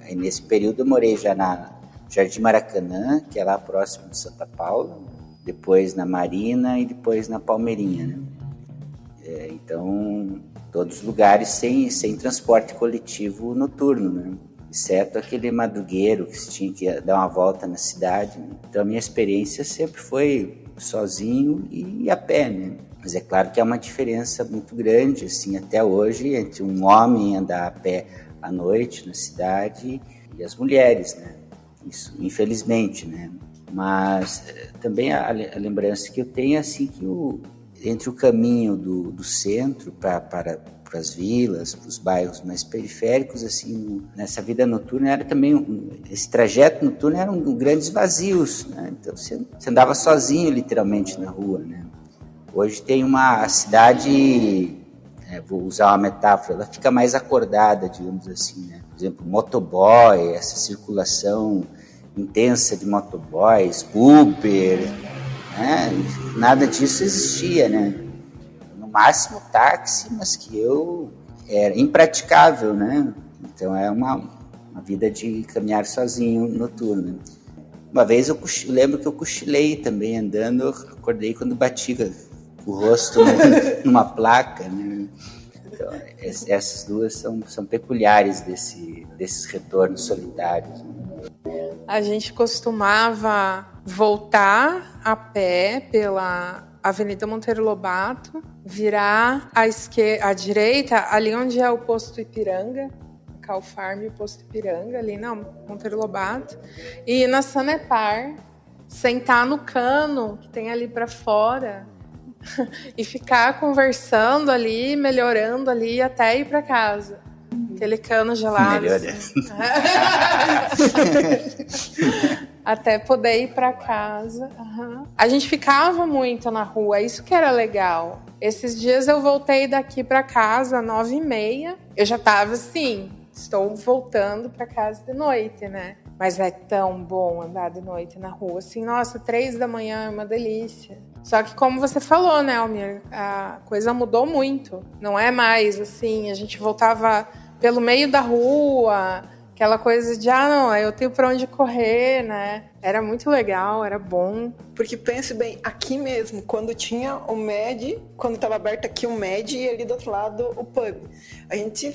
Aí nesse período eu morei já na Jardim Maracanã, que é lá próximo de Santa Paula, depois na Marina e depois na Palmeirinha, né? Então, todos os lugares sem transporte coletivo noturno, né? Exceto aquele madrugueiro que se tinha que dar uma volta na cidade, né? Então a minha experiência sempre foi sozinho e a pé, né? Mas é claro que há uma diferença muito grande, assim, até hoje, entre um homem andar a pé à noite na cidade e as mulheres, né? Isso, infelizmente, né? Mas também a lembrança que eu tenho é assim que entre o caminho do centro para as vilas, para os bairros mais periféricos, assim, nessa vida noturna era também esse trajeto noturno eram grandes vazios, né? Então você andava sozinho literalmente na rua, né? Hoje tem uma cidade, vou usar uma metáfora, ela fica mais acordada, digamos assim, né? Por exemplo, motoboy, essa circulação intensa de motoboys, Uber, né? Nada disso existia, né? máximo táxi, mas que era impraticável, né? Então é uma vida de caminhar sozinho noturno. Uma vez eu lembro que eu cochilei também andando, eu acordei quando bati o rosto numa placa, né? Então, essas duas são peculiares desses retornos solitários. A gente costumava voltar a pé pela Avenida Monteiro Lobato, virar à direita, ali onde é o posto Ipiranga, Calfarm e o posto Ipiranga, ali na Monteiro Lobato, e ir na Sanepar, sentar no cano que tem ali para fora e ficar conversando ali, melhorando ali até ir para casa. Aquele cano gelado. Assim. Até poder ir para casa. Uhum. A gente ficava muito na rua, isso que era legal. Esses dias eu voltei daqui para casa, 9h30. Eu já tava assim, estou voltando para casa de noite, né? Mas é tão bom andar de noite na rua. Assim, nossa, 3 da manhã é uma delícia. Só que como você falou, né, Almir, a coisa mudou muito. Não é mais assim, a gente voltava pelo meio da rua, aquela coisa de, não, eu tenho pra onde correr, né? Era muito legal, era bom. Porque pense bem, aqui mesmo, quando tinha o MED, quando estava aberto aqui o MED e ali do outro lado o pub, a gente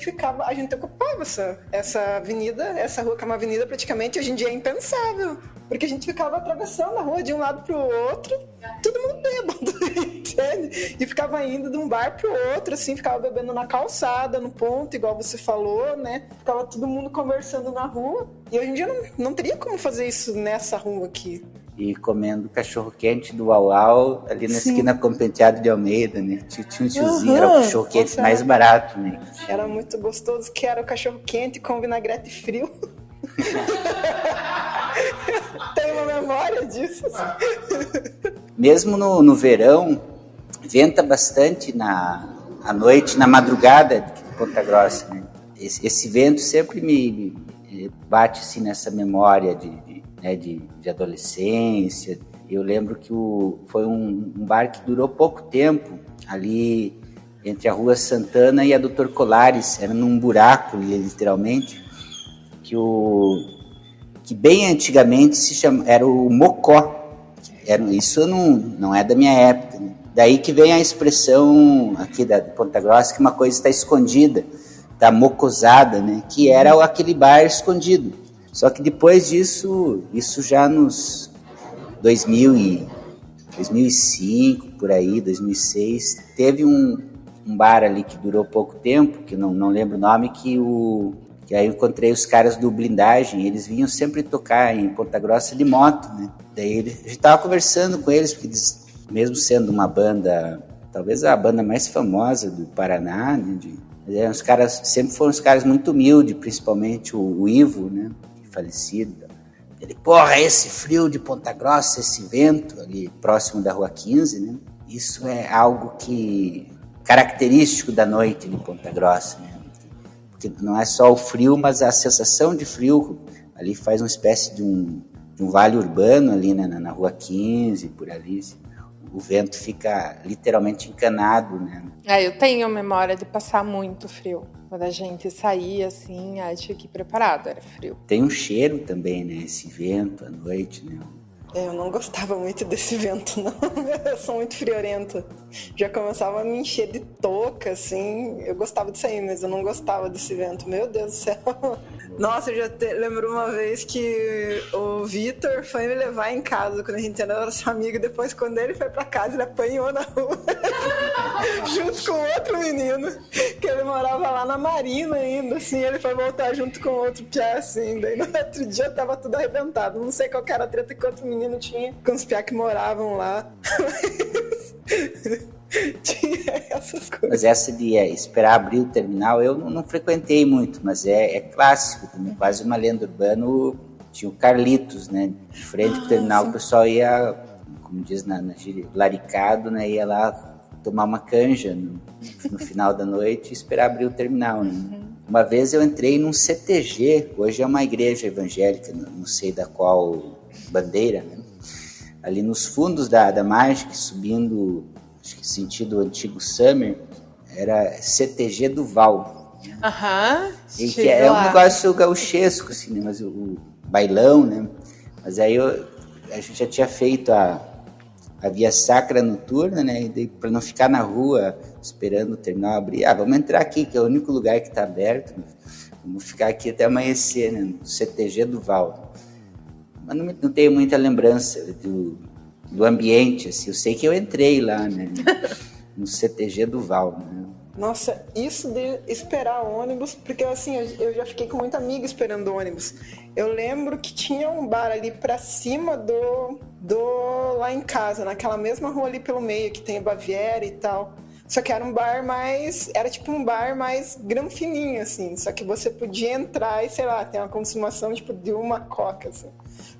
ocupava essa avenida, essa rua que é uma avenida praticamente, hoje em dia é impensável. Porque a gente ficava atravessando a rua de um lado pro outro, todo mundo bêbado, entende? E ficava indo de um bar pro outro, assim, ficava bebendo na calçada, no ponto, igual você falou, né? Ficava todo mundo conversando na rua. E hoje em dia não teria como fazer isso nessa rua aqui. E comendo cachorro-quente do Uau ali na esquina com Penteado de Almeida, né? Tinha um tiozinho, era o cachorro-quente mais barato, né? Era muito gostoso, que era o cachorro-quente com vinagrete frio. Tenho uma memória disso. Mesmo no verão, venta bastante à noite, na madrugada de Ponta Grossa, né? Esse vento sempre me bate assim, nessa memória de adolescência. Eu lembro que foi um bar que durou pouco tempo, ali entre a Rua Santana e a Doutor Colares, era num buraco, literalmente, que bem antigamente era o Mocó. Isso não é da minha época, né? Daí que vem a expressão aqui da Ponta Grossa, que uma coisa está escondida, está mocosada, né? Que era aquele bar escondido. Só que depois disso, isso já nos 2005, por aí, 2006, teve um bar ali que durou pouco tempo, que não lembro o nome, que aí eu encontrei os caras do Blindagem, eles vinham sempre tocar em Ponta Grossa de moto, né? Daí a gente tava conversando com eles, porque eles, mesmo sendo uma banda, talvez a banda mais famosa do Paraná, né? Sempre foram os caras muito humildes, principalmente o Ivo, né? Falecido. Ele, porra, esse frio de Ponta Grossa, esse vento ali próximo da Rua 15, né? Isso é algo característico da noite de Ponta Grossa, né? Porque não é só o frio, mas a sensação de frio ali faz uma espécie de um vale urbano ali, né? Na Rua 15, por ali. Assim. O vento fica literalmente encanado, né? Eu tenho memória de passar muito frio. Quando a gente saía, assim, tinha que ir preparado, era frio. Tem um cheiro também, né? Esse vento à noite, né? Eu não gostava muito desse vento, não. Eu sou muito friorenta. Já começava a me encher de touca, assim. Eu gostava disso aí, mas eu não gostava desse vento. Meu Deus do céu. Nossa, eu já lembro uma vez que o Vitor foi me levar em casa quando a gente era nosso amigo. Depois, quando ele foi pra casa, ele apanhou na rua. Junto com outro menino. Que ele morava lá na Marina ainda, assim. Ele foi voltar junto com outro piá, assim. Daí no outro dia tava tudo arrebentado. Não sei qual que era a treta que outro menino tinha com os piá que moravam lá. Tinha essas coisas. Mas essa de esperar abrir o terminal, eu não frequentei muito, mas é clássico também, quase uma lenda urbana. Tinha o Carlitos, né? De frente pro terminal, sim. O pessoal ia, como diz na gíria, laricado, né? Ia lá tomar uma canja no final da noite e esperar abrir o terminal, né? Uma vez eu entrei num CTG, hoje é uma igreja evangélica, não sei da qual bandeira, né? Ali nos fundos da Magic, subindo acho que sentido antigo Summer, era CTG Duval. Aham. E que é um negócio gauchesco, assim, né? Mas o bailão, né? Mas aí a gente já tinha feito a Via Sacra noturna, né? E para não ficar na rua esperando o terminal abrir, vamos entrar aqui, que é o único lugar que está aberto. Vamos ficar aqui até amanhecer, né? No CTG Duval. Mas não tenho muita lembrança do ambiente, assim. Eu sei que eu entrei lá, né? No CTG Duval, né? Nossa, isso de esperar ônibus, porque assim, eu já fiquei com muita amiga esperando ônibus. Eu lembro que tinha um bar ali pra cima do lá em casa, naquela mesma rua ali pelo meio, que tem a Baviera e tal. Só que era um bar era tipo um bar mais granfininho, assim. Só que você podia entrar e, sei lá, ter uma consumação, tipo, de uma coca, assim.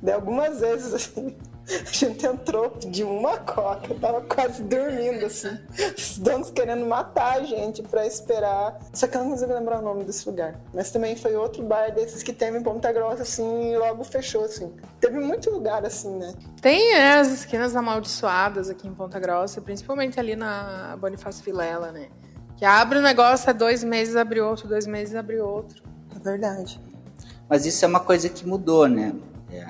Daí algumas vezes, assim, a gente entrou, pediu uma coca, tava quase dormindo, assim. Os donos querendo matar a gente pra esperar. Só que eu não consigo lembrar o nome desse lugar. Mas também foi outro bar desses que teve em Ponta Grossa, assim, e logo fechou, assim. Teve muito lugar, assim, né? Tem, as esquinas amaldiçoadas aqui em Ponta Grossa, principalmente ali na Bonifácio Vilela, né? Que abre o negócio, 2 meses abre outro, 2 meses abre outro. É verdade. Mas isso é uma coisa que mudou, né?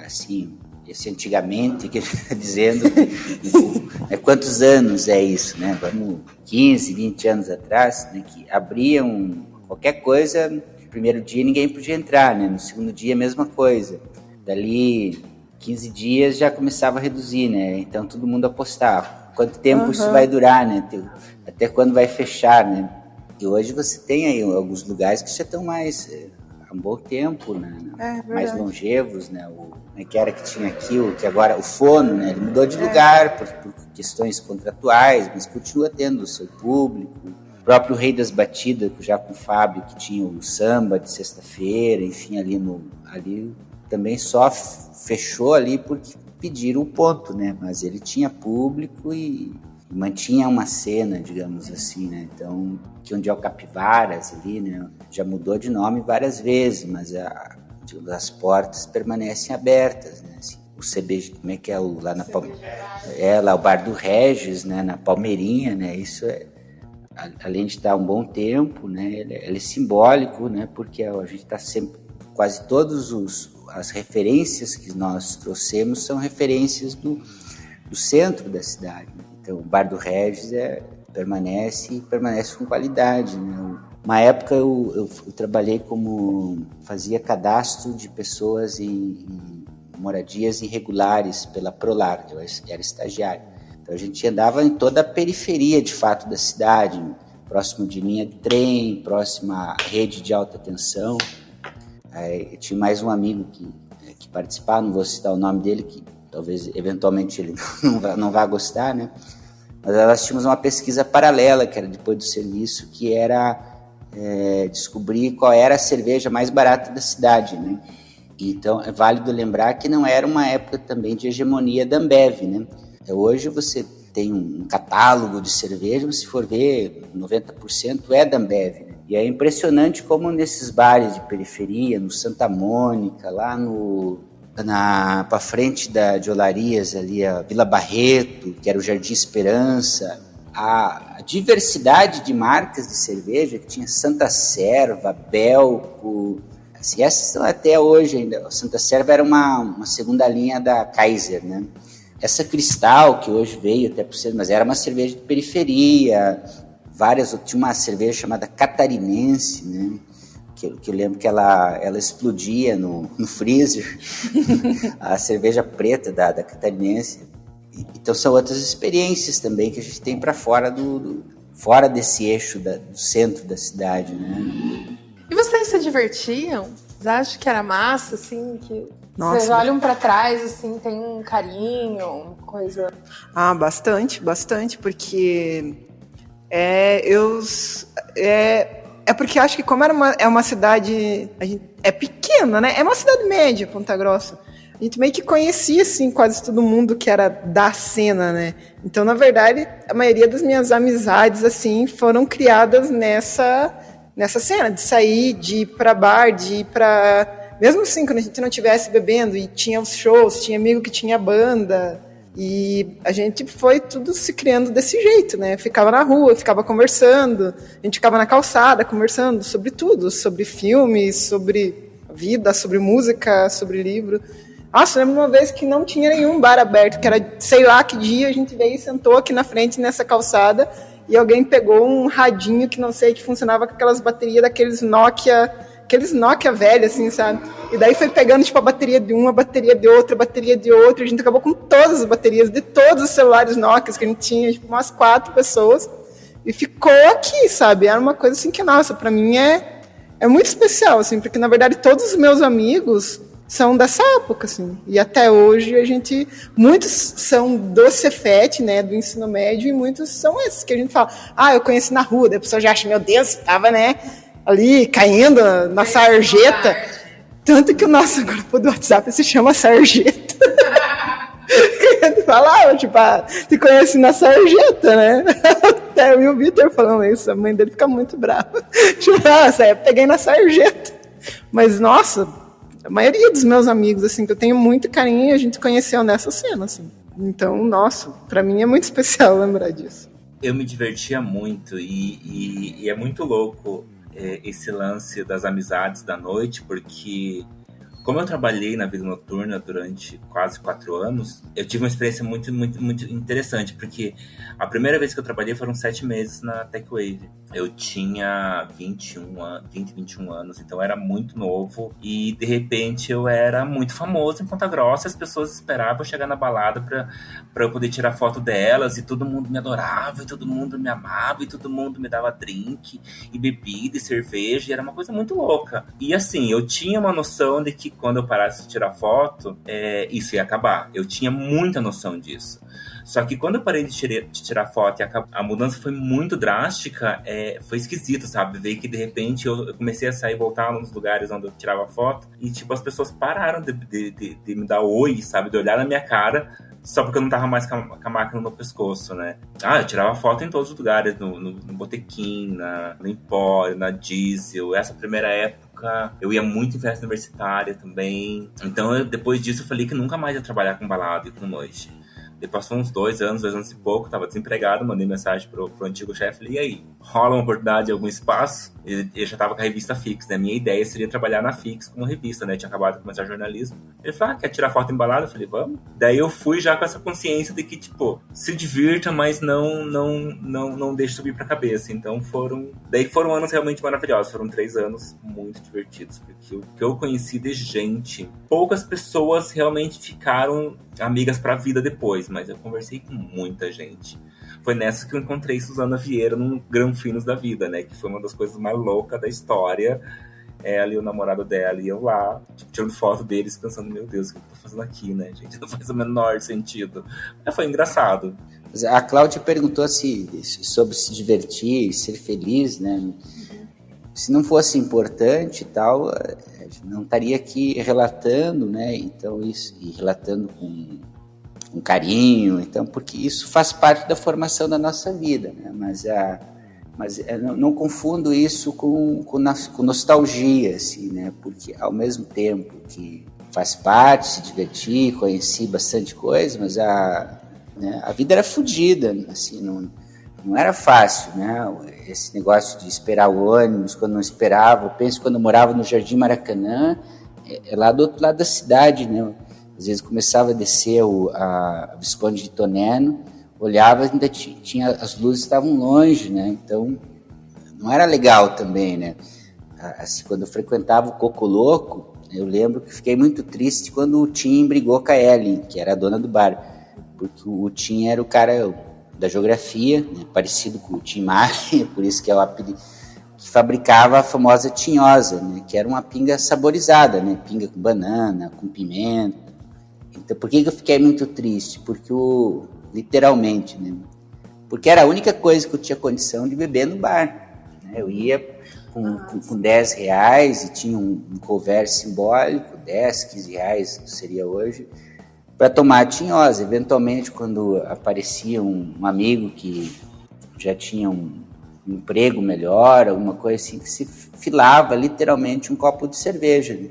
Assim, esse antigamente, que a gente está dizendo, quantos anos é isso, né? Vamos 15, 20 anos atrás, né? Que abriam qualquer coisa, no primeiro dia ninguém podia entrar, né? No segundo dia a mesma coisa. Dali 15 dias já começava a reduzir, né? Então todo mundo apostava. Quanto tempo isso vai durar, né? Até quando vai fechar, né? E hoje você tem aí alguns lugares que já estão mais há um bom tempo, né? Mais longevos, né? Que era que tinha aqui, que agora o Fono, né? Ele mudou de lugar por questões contratuais, mas continua tendo o seu público. O próprio Rei das Batidas, já com o Fábio, que tinha o samba de sexta-feira, enfim, ali também só fechou ali porque pediram o ponto, né? Mas ele tinha público e mantinha uma cena, digamos assim, né? Então, que onde é o Capivaras ali, né? Já mudou de nome várias vezes, mas as portas permanecem abertas, né? Assim, o CBG, como é que é lá na lá o Bar do Regis, né? Na Palmeirinha, né? Isso além de estar um bom tempo, né? Ele é simbólico, né? Porque a gente está sempre, quase todos as referências que nós trouxemos são referências do centro da cidade. Então, o Bar do Regis permanece com qualidade, né? Uma época eu trabalhei fazia cadastro de pessoas em moradias irregulares pela Prolar, eu era estagiário. Então a gente andava em toda a periferia, de fato, da cidade, próximo de linha de trem, próximo à rede de alta tensão. Aí, tinha mais um amigo que participava, não vou citar o nome dele, que talvez eventualmente ele não vá gostar, né? Mas nós tínhamos uma pesquisa paralela, que era depois do serviço, que era descobrir qual era a cerveja mais barata da cidade, né? Então é válido lembrar que não era uma época também de hegemonia da Ambev, né? Hoje você tem um catálogo de cerveja, mas se for ver, 90% é da Ambev, né? E é impressionante como nesses bares de periferia, no Santa Mônica, lá para frente de Olarias, ali a Vila Barreto, que era o Jardim Esperança, a diversidade de marcas de cerveja, que tinha Santa Serva, Belco, assim, essas estão até hoje ainda. Santa Serva era uma segunda linha da Kaiser, né? Essa Cristal, que hoje veio até por ser, mas era uma cerveja de periferia, tinha uma cerveja chamada Catarinense, né? Que eu lembro que ela explodia no freezer, a cerveja preta da Catarinense. Então são outras experiências também que a gente tem para fora fora desse eixo do centro da cidade, né? E vocês se divertiam? Vocês acham que era massa, assim, que Nossa. Vocês olham pra trás, assim, tem um carinho, coisa... Bastante, porque porque eu acho que como é uma cidade, é pequena, né? É uma cidade média, Ponta Grossa. A gente meio que conhecia, assim, quase todo mundo que era da cena, né? Então, na verdade, a maioria das minhas amizades, assim, foram criadas nessa cena, de sair, de ir pra bar, de ir pra... Mesmo assim, quando a gente não estivesse bebendo e tinha os shows, tinha amigo que tinha banda, E a gente foi tudo se criando desse jeito, né? Ficava na rua, ficava conversando, a gente ficava na calçada conversando sobre tudo, sobre filmes, sobre vida, sobre música, sobre livro. Nossa, eu lembro uma vez que não tinha nenhum bar aberto, que era sei lá que dia, a gente veio e sentou aqui na frente nessa calçada e alguém pegou um radinho que não sei, que funcionava com aquelas baterias daqueles Nokia velhos, assim, sabe? E daí foi pegando, tipo, a bateria de uma, a bateria de outra, a bateria de outra. A gente acabou com todas as baterias de todos os celulares Nokia que a gente tinha, tipo, umas 4 pessoas. E ficou aqui, sabe? Era uma coisa assim que, nossa, pra mim é muito especial, assim, porque, na verdade, todos os meus amigos são dessa época, assim. E até hoje muitos são do Cefet, né, do ensino médio, e muitos são esses que a gente fala, eu conheci na rua, daí a pessoa já acha, meu Deus, tava, né, ali caindo na sarjeta. Tanto que o nosso grupo do WhatsApp se chama Sarjeta. Falava, tipo, te conheci na sarjeta, né? Até eu e o Vitor falando isso, a mãe dele fica muito brava. Tipo, nossa, eu peguei na sarjeta. Mas, nossa, a maioria dos meus amigos, assim, que eu tenho muito carinho, a gente conheceu nessa cena, assim. Então, nossa, pra mim é muito especial lembrar disso. Eu me divertia muito e é muito louco esse lance das amizades da noite, porque como eu trabalhei na vida noturna durante quase 4 anos, eu tive uma experiência muito, muito, muito interessante, porque a primeira vez que eu trabalhei foram 7 meses na TechWave. Eu tinha 21 anos, então era muito novo e de repente eu era muito famoso em Ponta Grossa, as pessoas esperavam eu chegar na balada pra eu poder tirar foto delas e todo mundo me adorava, e todo mundo me amava, e todo mundo me dava drink e bebida e cerveja, e era uma coisa muito louca. E assim, eu tinha uma noção de que quando eu parasse de tirar foto, isso ia acabar. Eu tinha muita noção disso. Só que quando eu parei de tirar foto e a mudança foi muito drástica, foi esquisito, sabe? Ver que de repente eu comecei a sair e voltar nos lugares onde eu tirava foto e tipo, as pessoas pararam de me dar oi, sabe? De olhar na minha cara, só porque eu não tava mais com a máquina no pescoço, né? Eu tirava foto em todos os lugares, no Botequim, no Empório, na Diesel. Essa primeira época eu ia muito em festa universitária também. Então, depois disso, eu falei que nunca mais ia trabalhar com balada e com noite. Depois passou uns 2 anos e pouco, tava desempregado, mandei mensagem pro antigo chefe, falei, e aí, rola uma oportunidade em algum espaço? Eu já tava com a revista Fix, né? Minha ideia seria trabalhar na Fix como revista, né? Tinha acabado de começar jornalismo. Ele falou, quer tirar foto embalada? Eu falei, vamos. Daí eu fui já com essa consciência de que, tipo, se divirta, mas não deixe subir pra cabeça. Então foram anos realmente maravilhosos, foram 3 anos muito divertidos, porque o que eu conheci de gente, poucas pessoas realmente ficaram amigas pra vida depois, mas eu conversei com muita gente. Foi nessa que eu encontrei Suzana Vieira no Granfinos da vida, né? Que foi uma das coisas mais loucas da história. Ela e o namorado dela, e eu lá, tipo, tirando foto deles, pensando, meu Deus, o que eu tô fazendo aqui, né, gente? Não faz o menor sentido. Mas foi engraçado. A Cláudia perguntou sobre se divertir, ser feliz, né? Se não fosse importante e tal, a gente não estaria aqui relatando, né? Então, isso, e relatando com carinho, então, porque isso faz parte da formação da nossa vida, né? Mas não confundo isso com nostalgia, assim, né? Porque ao mesmo tempo que faz parte, se divertir, conheci bastante coisa, mas a vida era fodida, assim, não era fácil, né? Esse negócio de esperar o ônibus, quando não esperava, eu penso quando eu morava no Jardim Maracanã, lá do outro lado da cidade, né? Às vezes começava a descer a Visconde de Toneno, olhava, ainda tinha, as luzes estavam longe, né? Então, não era legal também, né? Assim, quando eu frequentava o Coco Louco, eu lembro que fiquei muito triste quando o Tim brigou com a Ellen, que era a dona do bar, porque o Tim era o cara da geografia, né? Parecido com o Tim Maia, por isso que é o apelido, que fabricava a famosa tinhosa, né? Que era uma pinga saborizada, né? Pinga com banana, com pimenta. Então, por que eu fiquei muito triste? Porque literalmente, né? Porque era a única coisa que eu tinha condição de beber no bar, né? Eu ia com 10 reais e tinha um couvert simbólico, 10, 15 reais seria hoje, para tomar a tinhosa. Eventualmente, quando aparecia um amigo que já tinha um emprego melhor, alguma coisa assim, que se filava literalmente um copo de cerveja, né?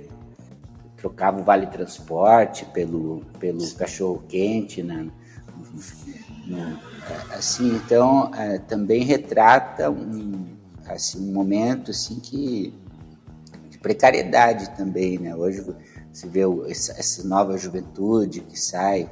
Trocava o vale transporte pelo cachorro quente, né, Assim, então, também retrata um momento assim, de precariedade também, né? Hoje você vê essa nova juventude que sai,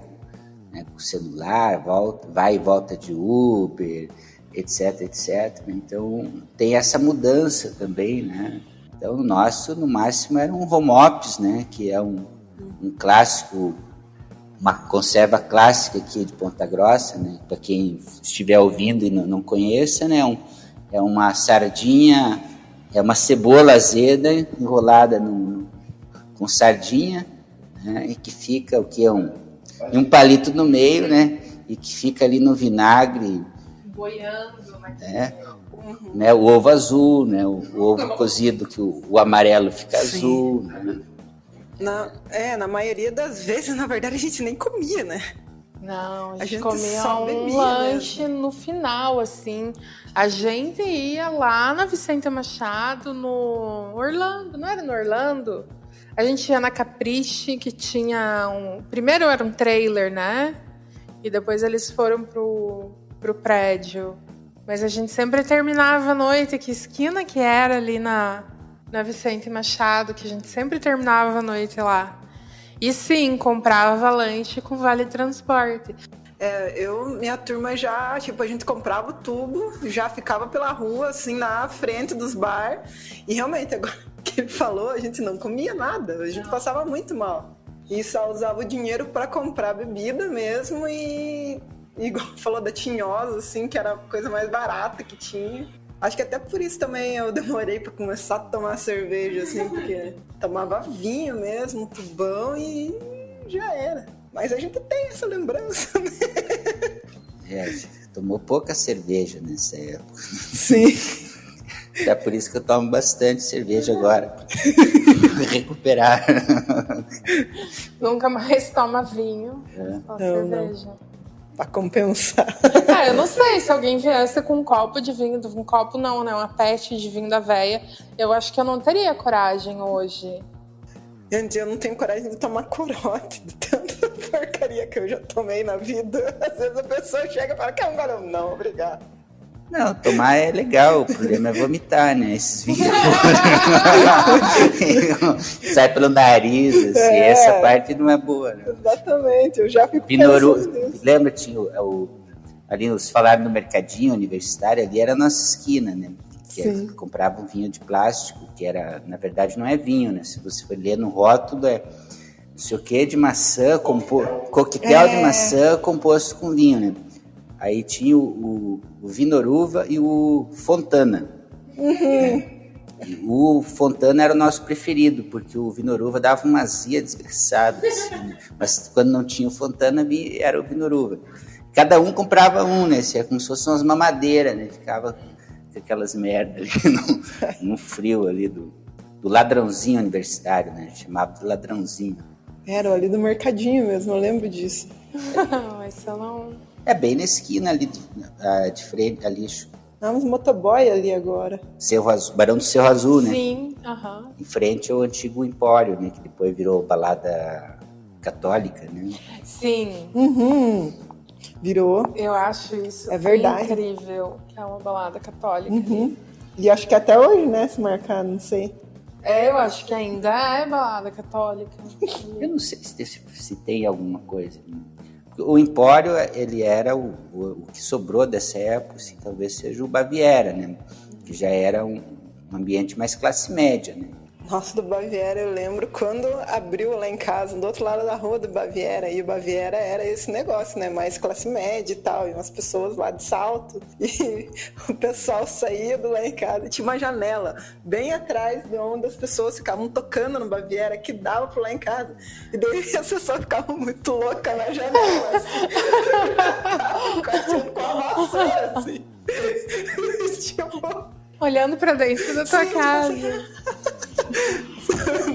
né, com o celular, vai e volta de Uber, etc, etc. Então, tem essa mudança também, né? Então, o nosso, no máximo, era um home office, né? Que é um clássico, uma conserva clássica aqui de Ponta Grossa, né? Para quem estiver ouvindo e não conheça, né? É uma sardinha, é uma cebola azeda enrolada com sardinha, né? E que fica um palito no meio, né? E que fica ali no vinagre, boiando, né? O ovo azul, né? O ovo cozido, que o amarelo fica azul, né? Na maioria das vezes, na verdade, a gente nem comia, né? Não, a gente comia um bebia lanche mesmo. no final, assim. A gente ia lá na Vicente Machado, no Orlando, não era no Orlando? A gente ia na Capriche, que tinha primeiro era um trailer, né? E depois eles foram pro prédio. Mas a gente sempre terminava a noite, que esquina que era ali na Vicente Machado, que a gente sempre terminava a noite lá. E sim, comprava lanche com vale transporte. Minha turma já, a gente comprava o tubo, já ficava pela rua, assim, na frente dos bar. E realmente, agora que ele falou, a gente não comia nada, a gente passava muito mal. E só usava o dinheiro para comprar bebida mesmo e igual falou da tinhosa, assim, que era a coisa mais barata que tinha. Acho que até por isso também eu demorei para começar a tomar cerveja, assim, porque tomava vinho mesmo, tubão e já era. Mas a gente tem essa lembrança, né? Tomou pouca cerveja nessa época. Sim. É por isso que eu tomo bastante cerveja agora. Recuperar. Nunca mais toma vinho, só cerveja. Não. Pra compensar. Eu não sei, se alguém viesse com um copo de vinho, um copo não, né? Uma pete de vinho da véia, eu acho que eu não teria coragem hoje. Gente, eu não tenho coragem de tomar corote de tanta porcaria que eu já tomei na vida. Às vezes a pessoa chega e fala, quer um galão? Não, obrigado. Não, tomar é legal, o problema é vomitar, né? Esses vinhos sai pelo nariz, assim, essa parte não é boa, né? Exatamente, eu já fico pensando nisso. Lembra, tinha ali, os falaram no mercadinho universitário, ali era a nossa esquina, né? Que comprava um vinho de plástico, que era, na verdade, não é vinho, né? Se você for ler no rótulo, não sei o que, de maçã, coquetel de maçã composto com vinho, né? Aí tinha o Vinoruva e o Fontana. E o Fontana era o nosso preferido, porque o Vinoruva dava uma azia desgraçada, assim, né? Mas quando não tinha o Fontana, era o Vinoruva. Cada um comprava um, né? Assim, como se fossem umas mamadeiras, né? Ficava com aquelas merdas ali no frio ali do ladrãozinho universitário, né? Chamava de ladrãozinho. Era ali do mercadinho mesmo, eu lembro disso. Mas eu não... É bem na esquina ali, de frente, ali. Uns motoboy ali agora. Barão do Cerro Azul, né? Sim, Em frente ao antigo Empório, né? Que depois virou balada católica, né? Sim. Virou. Eu acho isso verdade. Incrível, que é uma balada católica. E acho que até hoje, né, se marcar, não sei. Eu acho que ainda é balada católica. Eu não sei se tem alguma coisa. O Empório, ele era o que sobrou dessa época, assim, talvez seja o Baviera, né? Que já era um ambiente mais classe média, né? Nossa, do Baviera eu lembro quando abriu lá em casa, do outro lado da rua do Baviera, e o Baviera era esse negócio, né, mais classe média e tal, e umas pessoas lá de salto, e o pessoal saía do lá em casa e tinha uma janela bem atrás de onde as pessoas ficavam tocando no Baviera, que dava pro lá em casa, e daí as pessoas ficavam muito loucas na janela, assim, com a maçã, assim, tipo... Olhando pra dentro da tua casa.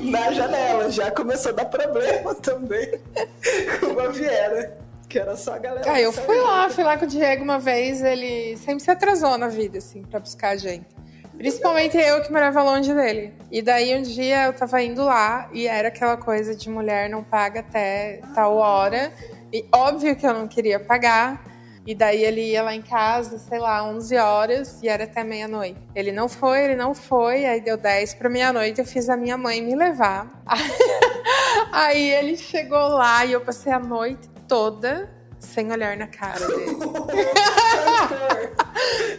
Na janela, já começou a dar problema também com o Baviera, que era só a galera. Eu fui lá com o Diego uma vez, ele sempre se atrasou na vida, assim, pra buscar a gente. Principalmente eu que morava longe dele. E daí um dia eu tava indo lá e era aquela coisa de mulher não paga até tal hora. E óbvio que eu não queria pagar. E daí ele ia lá em casa, sei lá, 11 horas, e era até meia-noite. Ele não foi, aí deu 10 para meia-noite, eu fiz a minha mãe me levar. Aí ele chegou lá e eu passei a noite toda sem olhar na cara dele.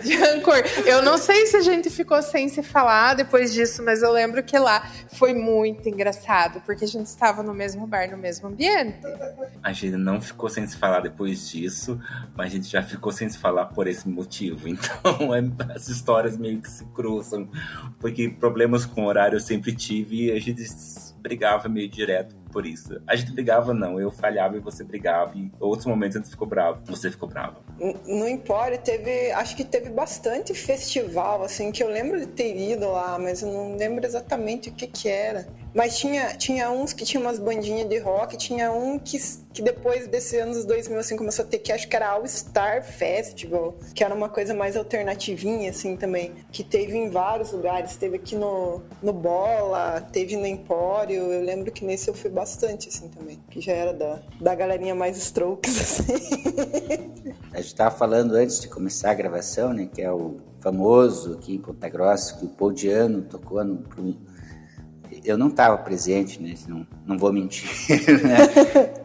De rancor. Eu não sei se a gente ficou sem se falar depois disso, mas eu lembro que lá foi muito engraçado, porque a gente estava no mesmo bar, no mesmo ambiente. A gente não ficou sem se falar depois disso, mas a gente já ficou sem se falar por esse motivo. Então, as histórias meio que se cruzam, porque problemas com horário eu sempre tive e a gente brigava meio direto por isso. A gente brigava não, eu falhava e você brigava, e outros momentos a gente ficou bravo, você ficou bravo. No Empório acho que teve bastante festival, assim, que eu lembro de ter ido lá, mas eu não lembro exatamente o que era. Mas tinha uns que tinham umas bandinhas de rock, tinha um que depois desses anos 2000, assim, começou a ter, que acho que era All Star Festival, que era uma coisa mais alternativinha, assim, também, que teve em vários lugares, teve aqui no Bola, teve no Empório, eu lembro que nesse eu fui bastante, assim, também, que já era da galerinha mais Strokes, assim. A gente estava falando antes de começar a gravação, né, que é o famoso aqui em Ponta Grossa, que o Paul Di'Anno tocou eu não estava presente, né? Não vou mentir, né?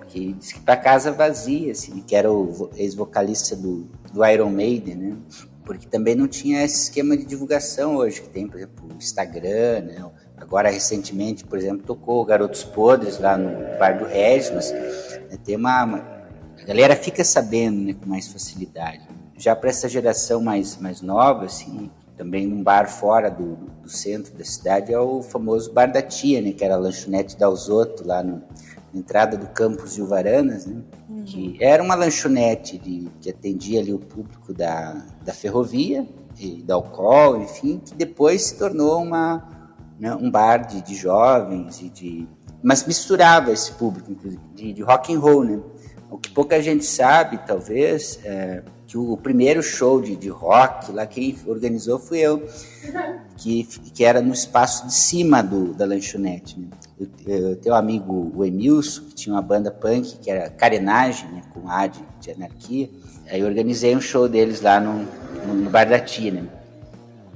Que disse que para casa vazia, assim, que era o ex-vocalista do Iron Maiden, né? Porque também não tinha esse esquema de divulgação hoje, que tem, por exemplo, o Instagram, né? Agora, recentemente, por exemplo, tocou Garotos Podres lá no Bar do Regis, mas né, tem a galera fica sabendo, né, com mais facilidade. Já para essa geração mais nova, assim, também num bar fora do centro da cidade, é o famoso Bar da Tia, né, que era a lanchonete da Alzotto, lá na entrada do campus de Uvaranas, né, que era uma lanchonete que atendia ali o público da ferrovia, e da Alcool, enfim, que depois se tornou um bar de jovens, mas misturava esse público, inclusive, de rock and roll, né. O que pouca gente sabe, talvez, que o primeiro show de rock lá, quem organizou fui eu, que era no espaço de cima da lanchonete. Né? Eu tenho um amigo, o Emilson, que tinha uma banda punk, que era Carenagem, né, com A de anarquia. Aí eu organizei um show deles lá no Bar da Tia. Né?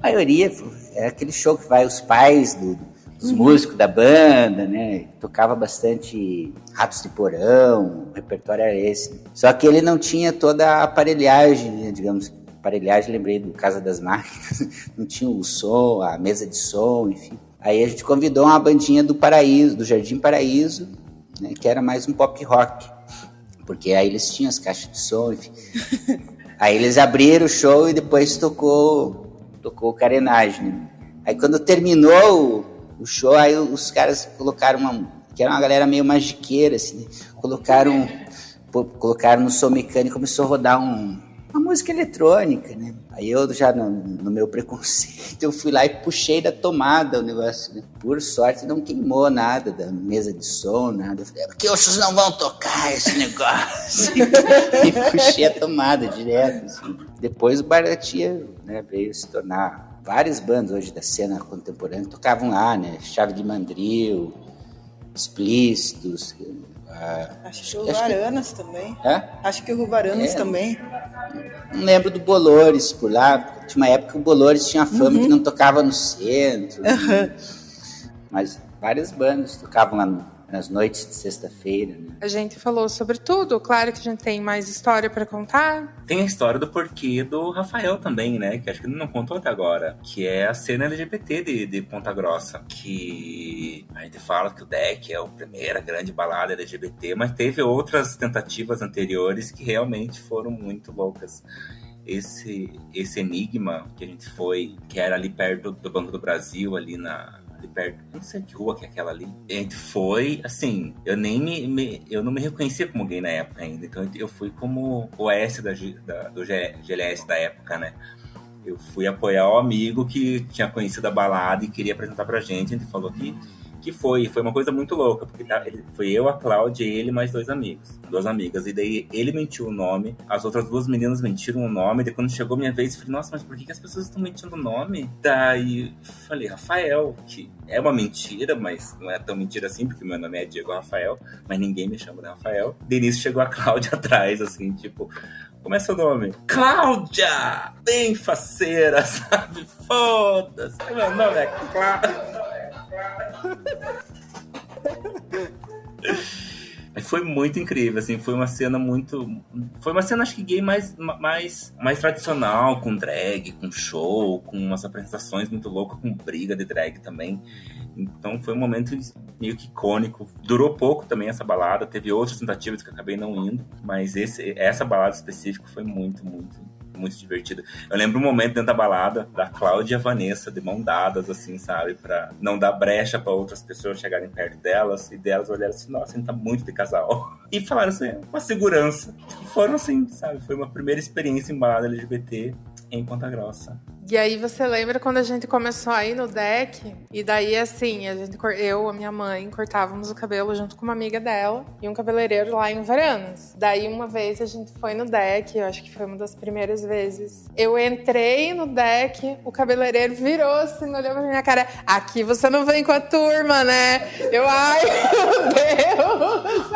A maioria é aquele show que vai os pais dos músicos da banda, né? Tocava bastante Ratos de Porão, o repertório era esse. Só que ele não tinha toda a aparelhagem, né? Digamos, aparelhagem, lembrei do Casa das Máquinas, não tinha o som, a mesa de som, enfim. Aí a gente convidou uma bandinha do Paraíso, do Jardim Paraíso, né? Que era mais um pop rock, porque aí eles tinham as caixas de som, enfim. Aí eles abriram o show e depois tocou Carenagem, né? Aí quando terminou o show, aí os caras colocaram que era uma galera meio magiqueira, assim, né? Colocaram no som mecânico, começou a rodar uma música eletrônica, né? Aí eu já, no meu preconceito, eu fui lá e puxei da tomada o negócio, né? Por sorte não queimou nada da mesa de som, nada. Eu falei, porque vocês não vão tocar esse negócio? E puxei a tomada direto, assim. Depois o Bar da Tia, né, veio se tornar... Várias bandas hoje da cena contemporânea tocavam lá, né? Chave de Mandril, Explícitos. Acho que o Ruvaranas também. É? Acho que o Ruvaranas também. Não lembro do Bolores por lá. Tinha uma época que o Bolores tinha fama que não tocava no centro. Né? Mas várias bandas tocavam lá nas noites de sexta-feira. Né? A gente falou sobre tudo. Claro que a gente tem mais história para contar. Tem a história do porquê do Rafael também, né? Que acho que ele não contou até agora. Que é a cena LGBT de Ponta Grossa. Que a gente fala que o Deck é a primeira grande balada LGBT, mas teve outras tentativas anteriores que realmente foram muito loucas. Esse Enigma que a gente foi, que era ali perto do Banco do Brasil, ali perto, não sei que rua que é aquela ali. A gente foi, assim, eu não me reconhecia como gay na época ainda, então eu fui como o S do GLS da época, né? Eu fui apoiar o amigo que tinha conhecido a balada e queria apresentar pra gente. A gente falou que Que foi uma coisa muito louca, porque foi eu, a Cláudia e ele mais duas amigas. E daí ele mentiu o nome, as outras duas meninas mentiram o nome. Daí quando chegou a minha vez, eu falei, nossa, mas por que as pessoas estão mentindo o nome? Daí falei, Rafael, que é uma mentira, mas não é tão mentira assim, porque meu nome é Diego Rafael, mas ninguém me chama de Rafael. De início chegou a Cláudia atrás, assim, tipo, como é seu nome? Cláudia! Bem faceira, sabe? Foda-se! Meu nome é Cláudia. Foi muito incrível, assim, foi uma cena acho que gay mais tradicional, com drag, com show, com umas apresentações muito loucas, com briga de drag também. Então foi um momento meio que icônico. Durou pouco também essa balada, teve outras tentativas que eu acabei não indo, mas essa balada específica foi muito, muito, muito divertida. Eu lembro um momento dentro da balada da Cláudia e a Vanessa de mão dadas, assim, sabe? Pra não dar brecha pra outras pessoas chegarem perto delas, e delas olharam assim, nossa, a gente tá muito de casal. E falaram assim, uma segurança. Foram assim, sabe? Foi uma primeira experiência em balada LGBT em Ponta Grossa. E aí você lembra quando a gente começou a ir no deck? E daí, assim, eu, a minha mãe, cortávamos o cabelo junto com uma amiga dela e um cabeleireiro lá em Varanas. Daí, uma vez, a gente foi no deck, eu acho que foi uma das primeiras vezes. Eu entrei no deck, o cabeleireiro virou assim, olhou pra minha cara. Aqui você não vem com a turma, né? Ai, meu Deus!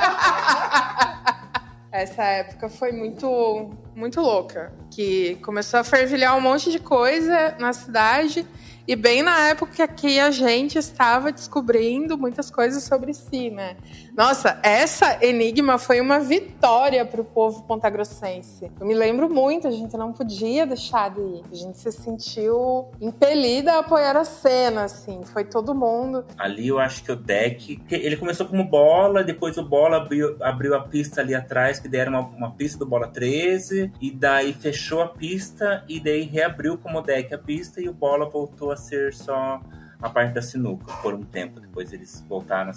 Essa época foi muito, muito louca, que começou a fervilhar um monte de coisa na cidade e bem na época que a gente estava descobrindo muitas coisas sobre si, né? Nossa, essa Enigma foi uma vitória para o povo pontagrossense. Eu me lembro muito, a gente não podia deixar de ir. A gente se sentiu impelida a apoiar a cena, assim, foi todo mundo. Ali eu acho que o deck, ele começou como bola, depois o bola abriu a pista ali atrás, que deram uma pista do bola 13, e daí fechou a pista, e daí reabriu como deck a pista, e o bola voltou a ser só a parte da sinuca por um tempo. Depois eles voltaram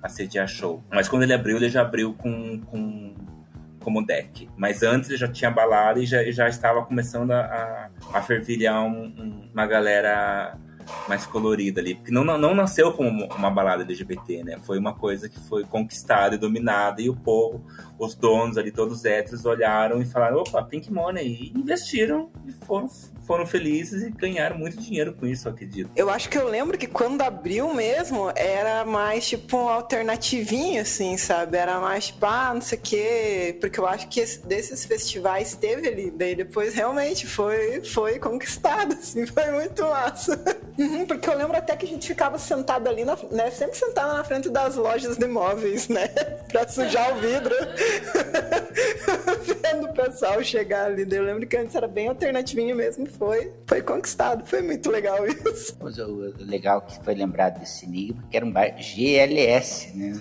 a sediar show. Mas quando ele já abriu como deck. Mas antes ele já tinha balada e já estava começando a fervilhar uma galera mais colorida ali. Porque não nasceu como uma balada LGBT, né? Foi uma coisa que foi conquistada e dominada, e o povo, os donos ali, todos héteros, olharam e falaram, opa, Pink Money, e investiram e foram felizes e ganharam muito dinheiro com isso, eu acredito. Eu acho que eu lembro que quando abriu mesmo, era mais tipo um alternativinho, assim, sabe? Era mais tipo, não sei o quê, porque eu acho que desses festivais teve ali, daí depois realmente foi conquistado, assim, foi muito massa. Porque eu lembro até que a gente ficava sentado ali, né? Sempre sentado na frente das lojas de móveis, né? Pra sujar o vidro. Vendo o pessoal chegar ali. Eu lembro que antes era bem alternativinho mesmo. Foi conquistado. Foi muito legal isso. Mas o legal que foi lembrado desse enigma, que era um bar GLS, né?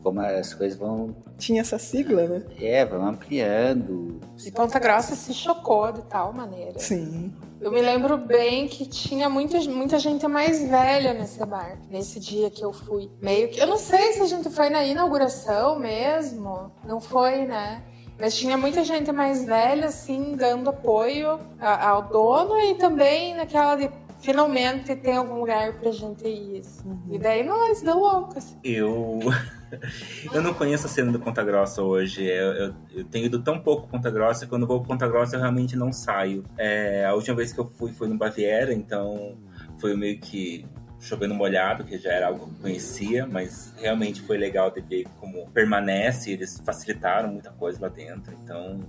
Como as coisas vão... Tinha essa sigla, né? Vão ampliando. E Ponta Grossa se chocou de tal maneira. Sim. Eu me lembro bem que tinha muita gente mais velha nesse bar, nesse dia que eu fui. Meio que... Eu não sei se a gente foi na inauguração mesmo. Não foi, né? Mas tinha muita gente mais velha, assim, dando apoio ao dono e também naquela de... Finalmente tem algum lugar pra gente ir. Assim. E daí nós, deu loucas. Eu não conheço a cena do Ponta Grossa hoje. Eu tenho ido tão pouco Ponta Grossa que quando vou para Ponta Grossa eu realmente não saio. A última vez que eu fui foi no Baviera, então foi meio que chovendo molhado, que já era algo que eu conhecia, mas realmente foi legal de ver como permanece. Eles facilitaram muita coisa lá dentro, então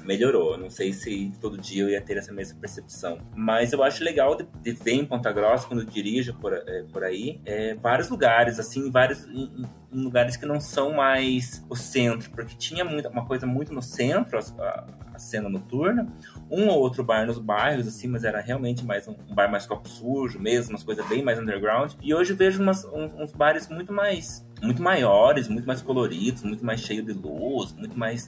melhorou. Eu não sei se todo dia eu ia ter essa mesma percepção, mas eu acho legal de ver em Ponta Grossa, quando eu dirijo por aí, vários lugares, assim, em lugares que não são mais o centro, porque tinha uma coisa muito no centro, a cena noturna, um ou outro bar nos bairros, assim, mas era realmente mais um bar mais copo sujo mesmo, umas coisas bem mais underground. E hoje eu vejo uns bares muito maiores, muito mais coloridos, muito mais cheios de luz,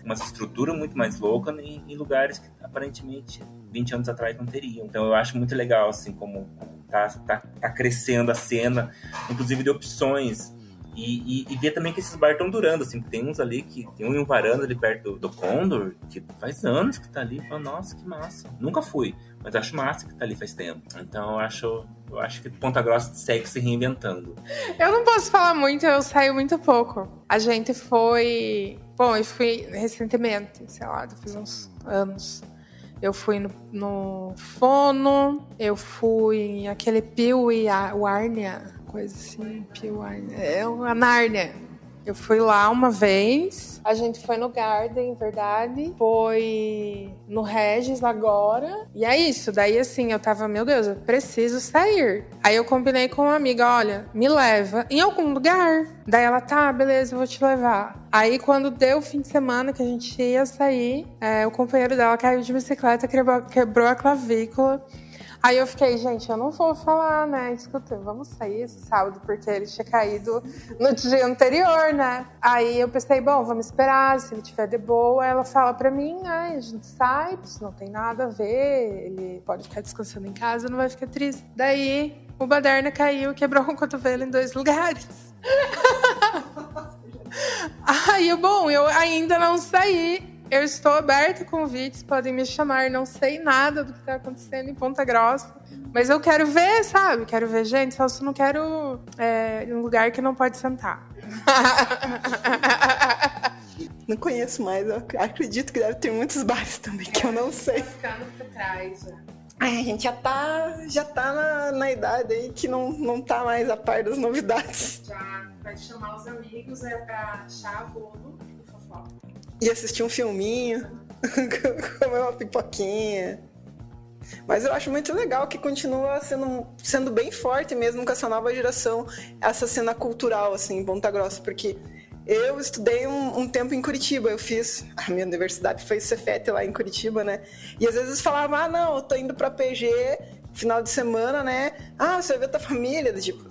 uma estrutura muito mais louca em lugares que aparentemente 20 anos atrás não teriam. Então eu acho muito legal, assim, como tá crescendo a cena, inclusive de opções E ver também que esses bares estão durando, assim, tem uns ali que tem um em Varanda ali perto do Condor, que faz anos que tá ali, falo, nossa, que massa. Nunca fui, mas acho massa que tá ali faz tempo. Então eu acho que Ponta Grossa segue se reinventando. Eu não posso falar muito, eu saio muito pouco. A gente foi... Bom, eu fui recentemente, sei lá, faz uns anos. Eu fui no Fono, eu fui aquele Pio e o Arnia, coisa assim, Pio Arnia, a Nárnia. Eu fui lá uma vez, a gente foi no Garden, verdade, foi no Regis agora, e é isso. Daí, assim, eu tava, meu Deus, eu preciso sair. Aí eu combinei com uma amiga, olha, me leva em algum lugar. Daí ela, tá, beleza, eu vou te levar. Aí, quando deu o fim de semana que a gente ia sair, o companheiro dela caiu de bicicleta, quebrou a clavícula. Aí eu fiquei, gente, eu não vou falar, né? Escuta, vamos sair esse sábado, porque ele tinha caído no dia anterior, né? Aí eu pensei, bom, vamos esperar, se ele tiver de boa. Ela fala pra mim, a gente sai, isso não tem nada a ver, ele pode ficar descansando em casa, não vai ficar triste. Daí, o Baderna caiu e quebrou o cotovelo em 2 lugares. Aí, bom, eu ainda não saí. Eu estou aberta a convites, podem me chamar. Não sei nada do que está acontecendo em Ponta Grossa, mas eu quero ver, sabe? Quero ver gente, só se não quero em um lugar que não pode sentar. Não conheço mais, eu acredito que deve ter muitos bares também que eu não sei. Tá ficando pra trás já. A gente já tá na idade aí que não tá mais a par das novidades. Já vai chamar os amigos, pra achar bolo e fofoca. E assistir um filminho, comer uma pipoquinha. Mas eu acho muito legal que continua sendo bem forte mesmo com essa nova geração, essa cena cultural, assim, em Ponta Grossa, porque eu estudei um tempo em Curitiba, a minha universidade foi Cefet lá em Curitiba, né? E às vezes falava, não, eu tô indo pra PG, final de semana, né? Você vai ver tua família, tipo,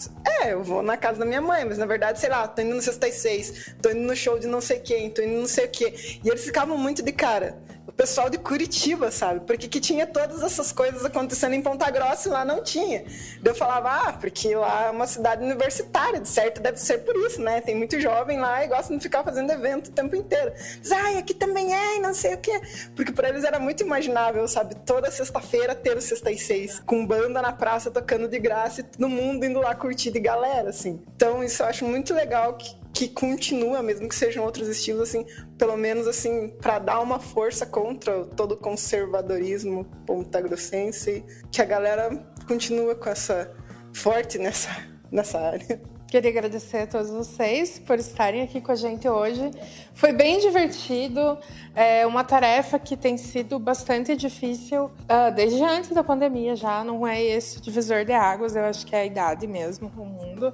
eu vou na casa da minha mãe, mas na verdade, sei lá, tô indo no Sexta e 6, tô indo no show de não sei quem, tô indo não sei o quê. E eles ficavam muito de cara. O pessoal de Curitiba, sabe? Porque que tinha todas essas coisas acontecendo em Ponta Grossa e lá não tinha. Daí eu falava, porque lá é uma cidade universitária, de certo deve ser por isso, né? Tem muito jovem lá e gostam de ficar fazendo evento o tempo inteiro. Diz, aqui também e não sei o quê. Porque pra eles era muito imaginável, sabe? Toda sexta-feira ter o Sexta e 6, com banda na praça tocando de graça e todo mundo indo lá curtir de galera, assim. Então isso eu acho muito legal que continua, mesmo que sejam outros estilos, assim, pelo menos, assim, para dar uma força contra todo o conservadorismo pontagrossense, que a galera continua com essa forte nessa área. Queria agradecer a todos vocês por estarem aqui com a gente hoje. Foi bem divertido, uma tarefa que tem sido bastante difícil desde antes da pandemia já, não é esse o divisor de águas, eu acho que é a idade mesmo, o mundo.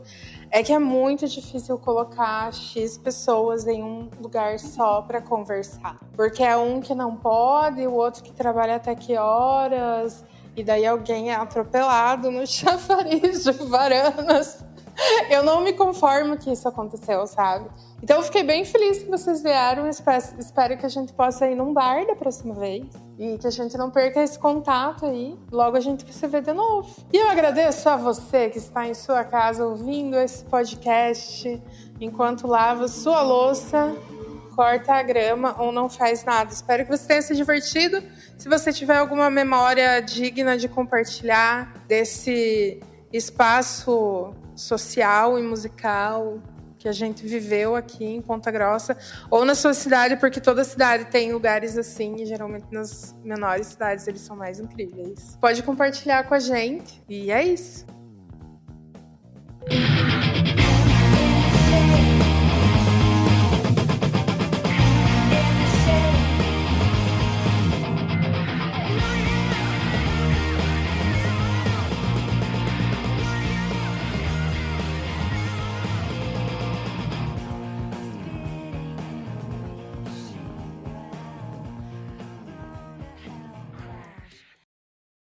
É que é muito difícil colocar X pessoas em um lugar só para conversar. Porque é um que não pode, o outro que trabalha até que horas, e daí alguém é atropelado no chafariz de Varanas. Eu não me conformo que isso aconteceu, sabe? Então eu fiquei bem feliz que vocês vieram. Espero que a gente possa ir num bar da próxima vez. E que a gente não perca esse contato aí. Logo a gente vai se ver de novo. E eu agradeço a você que está em sua casa ouvindo esse podcast enquanto lava sua louça, corta a grama ou não faz nada. Espero que você tenha se divertido. Se você tiver alguma memória digna de compartilhar desse espaço social e musical que a gente viveu aqui em Ponta Grossa, ou na sua cidade, porque toda cidade tem lugares assim, e geralmente nas menores cidades eles são mais incríveis. Pode compartilhar com a gente, e é isso.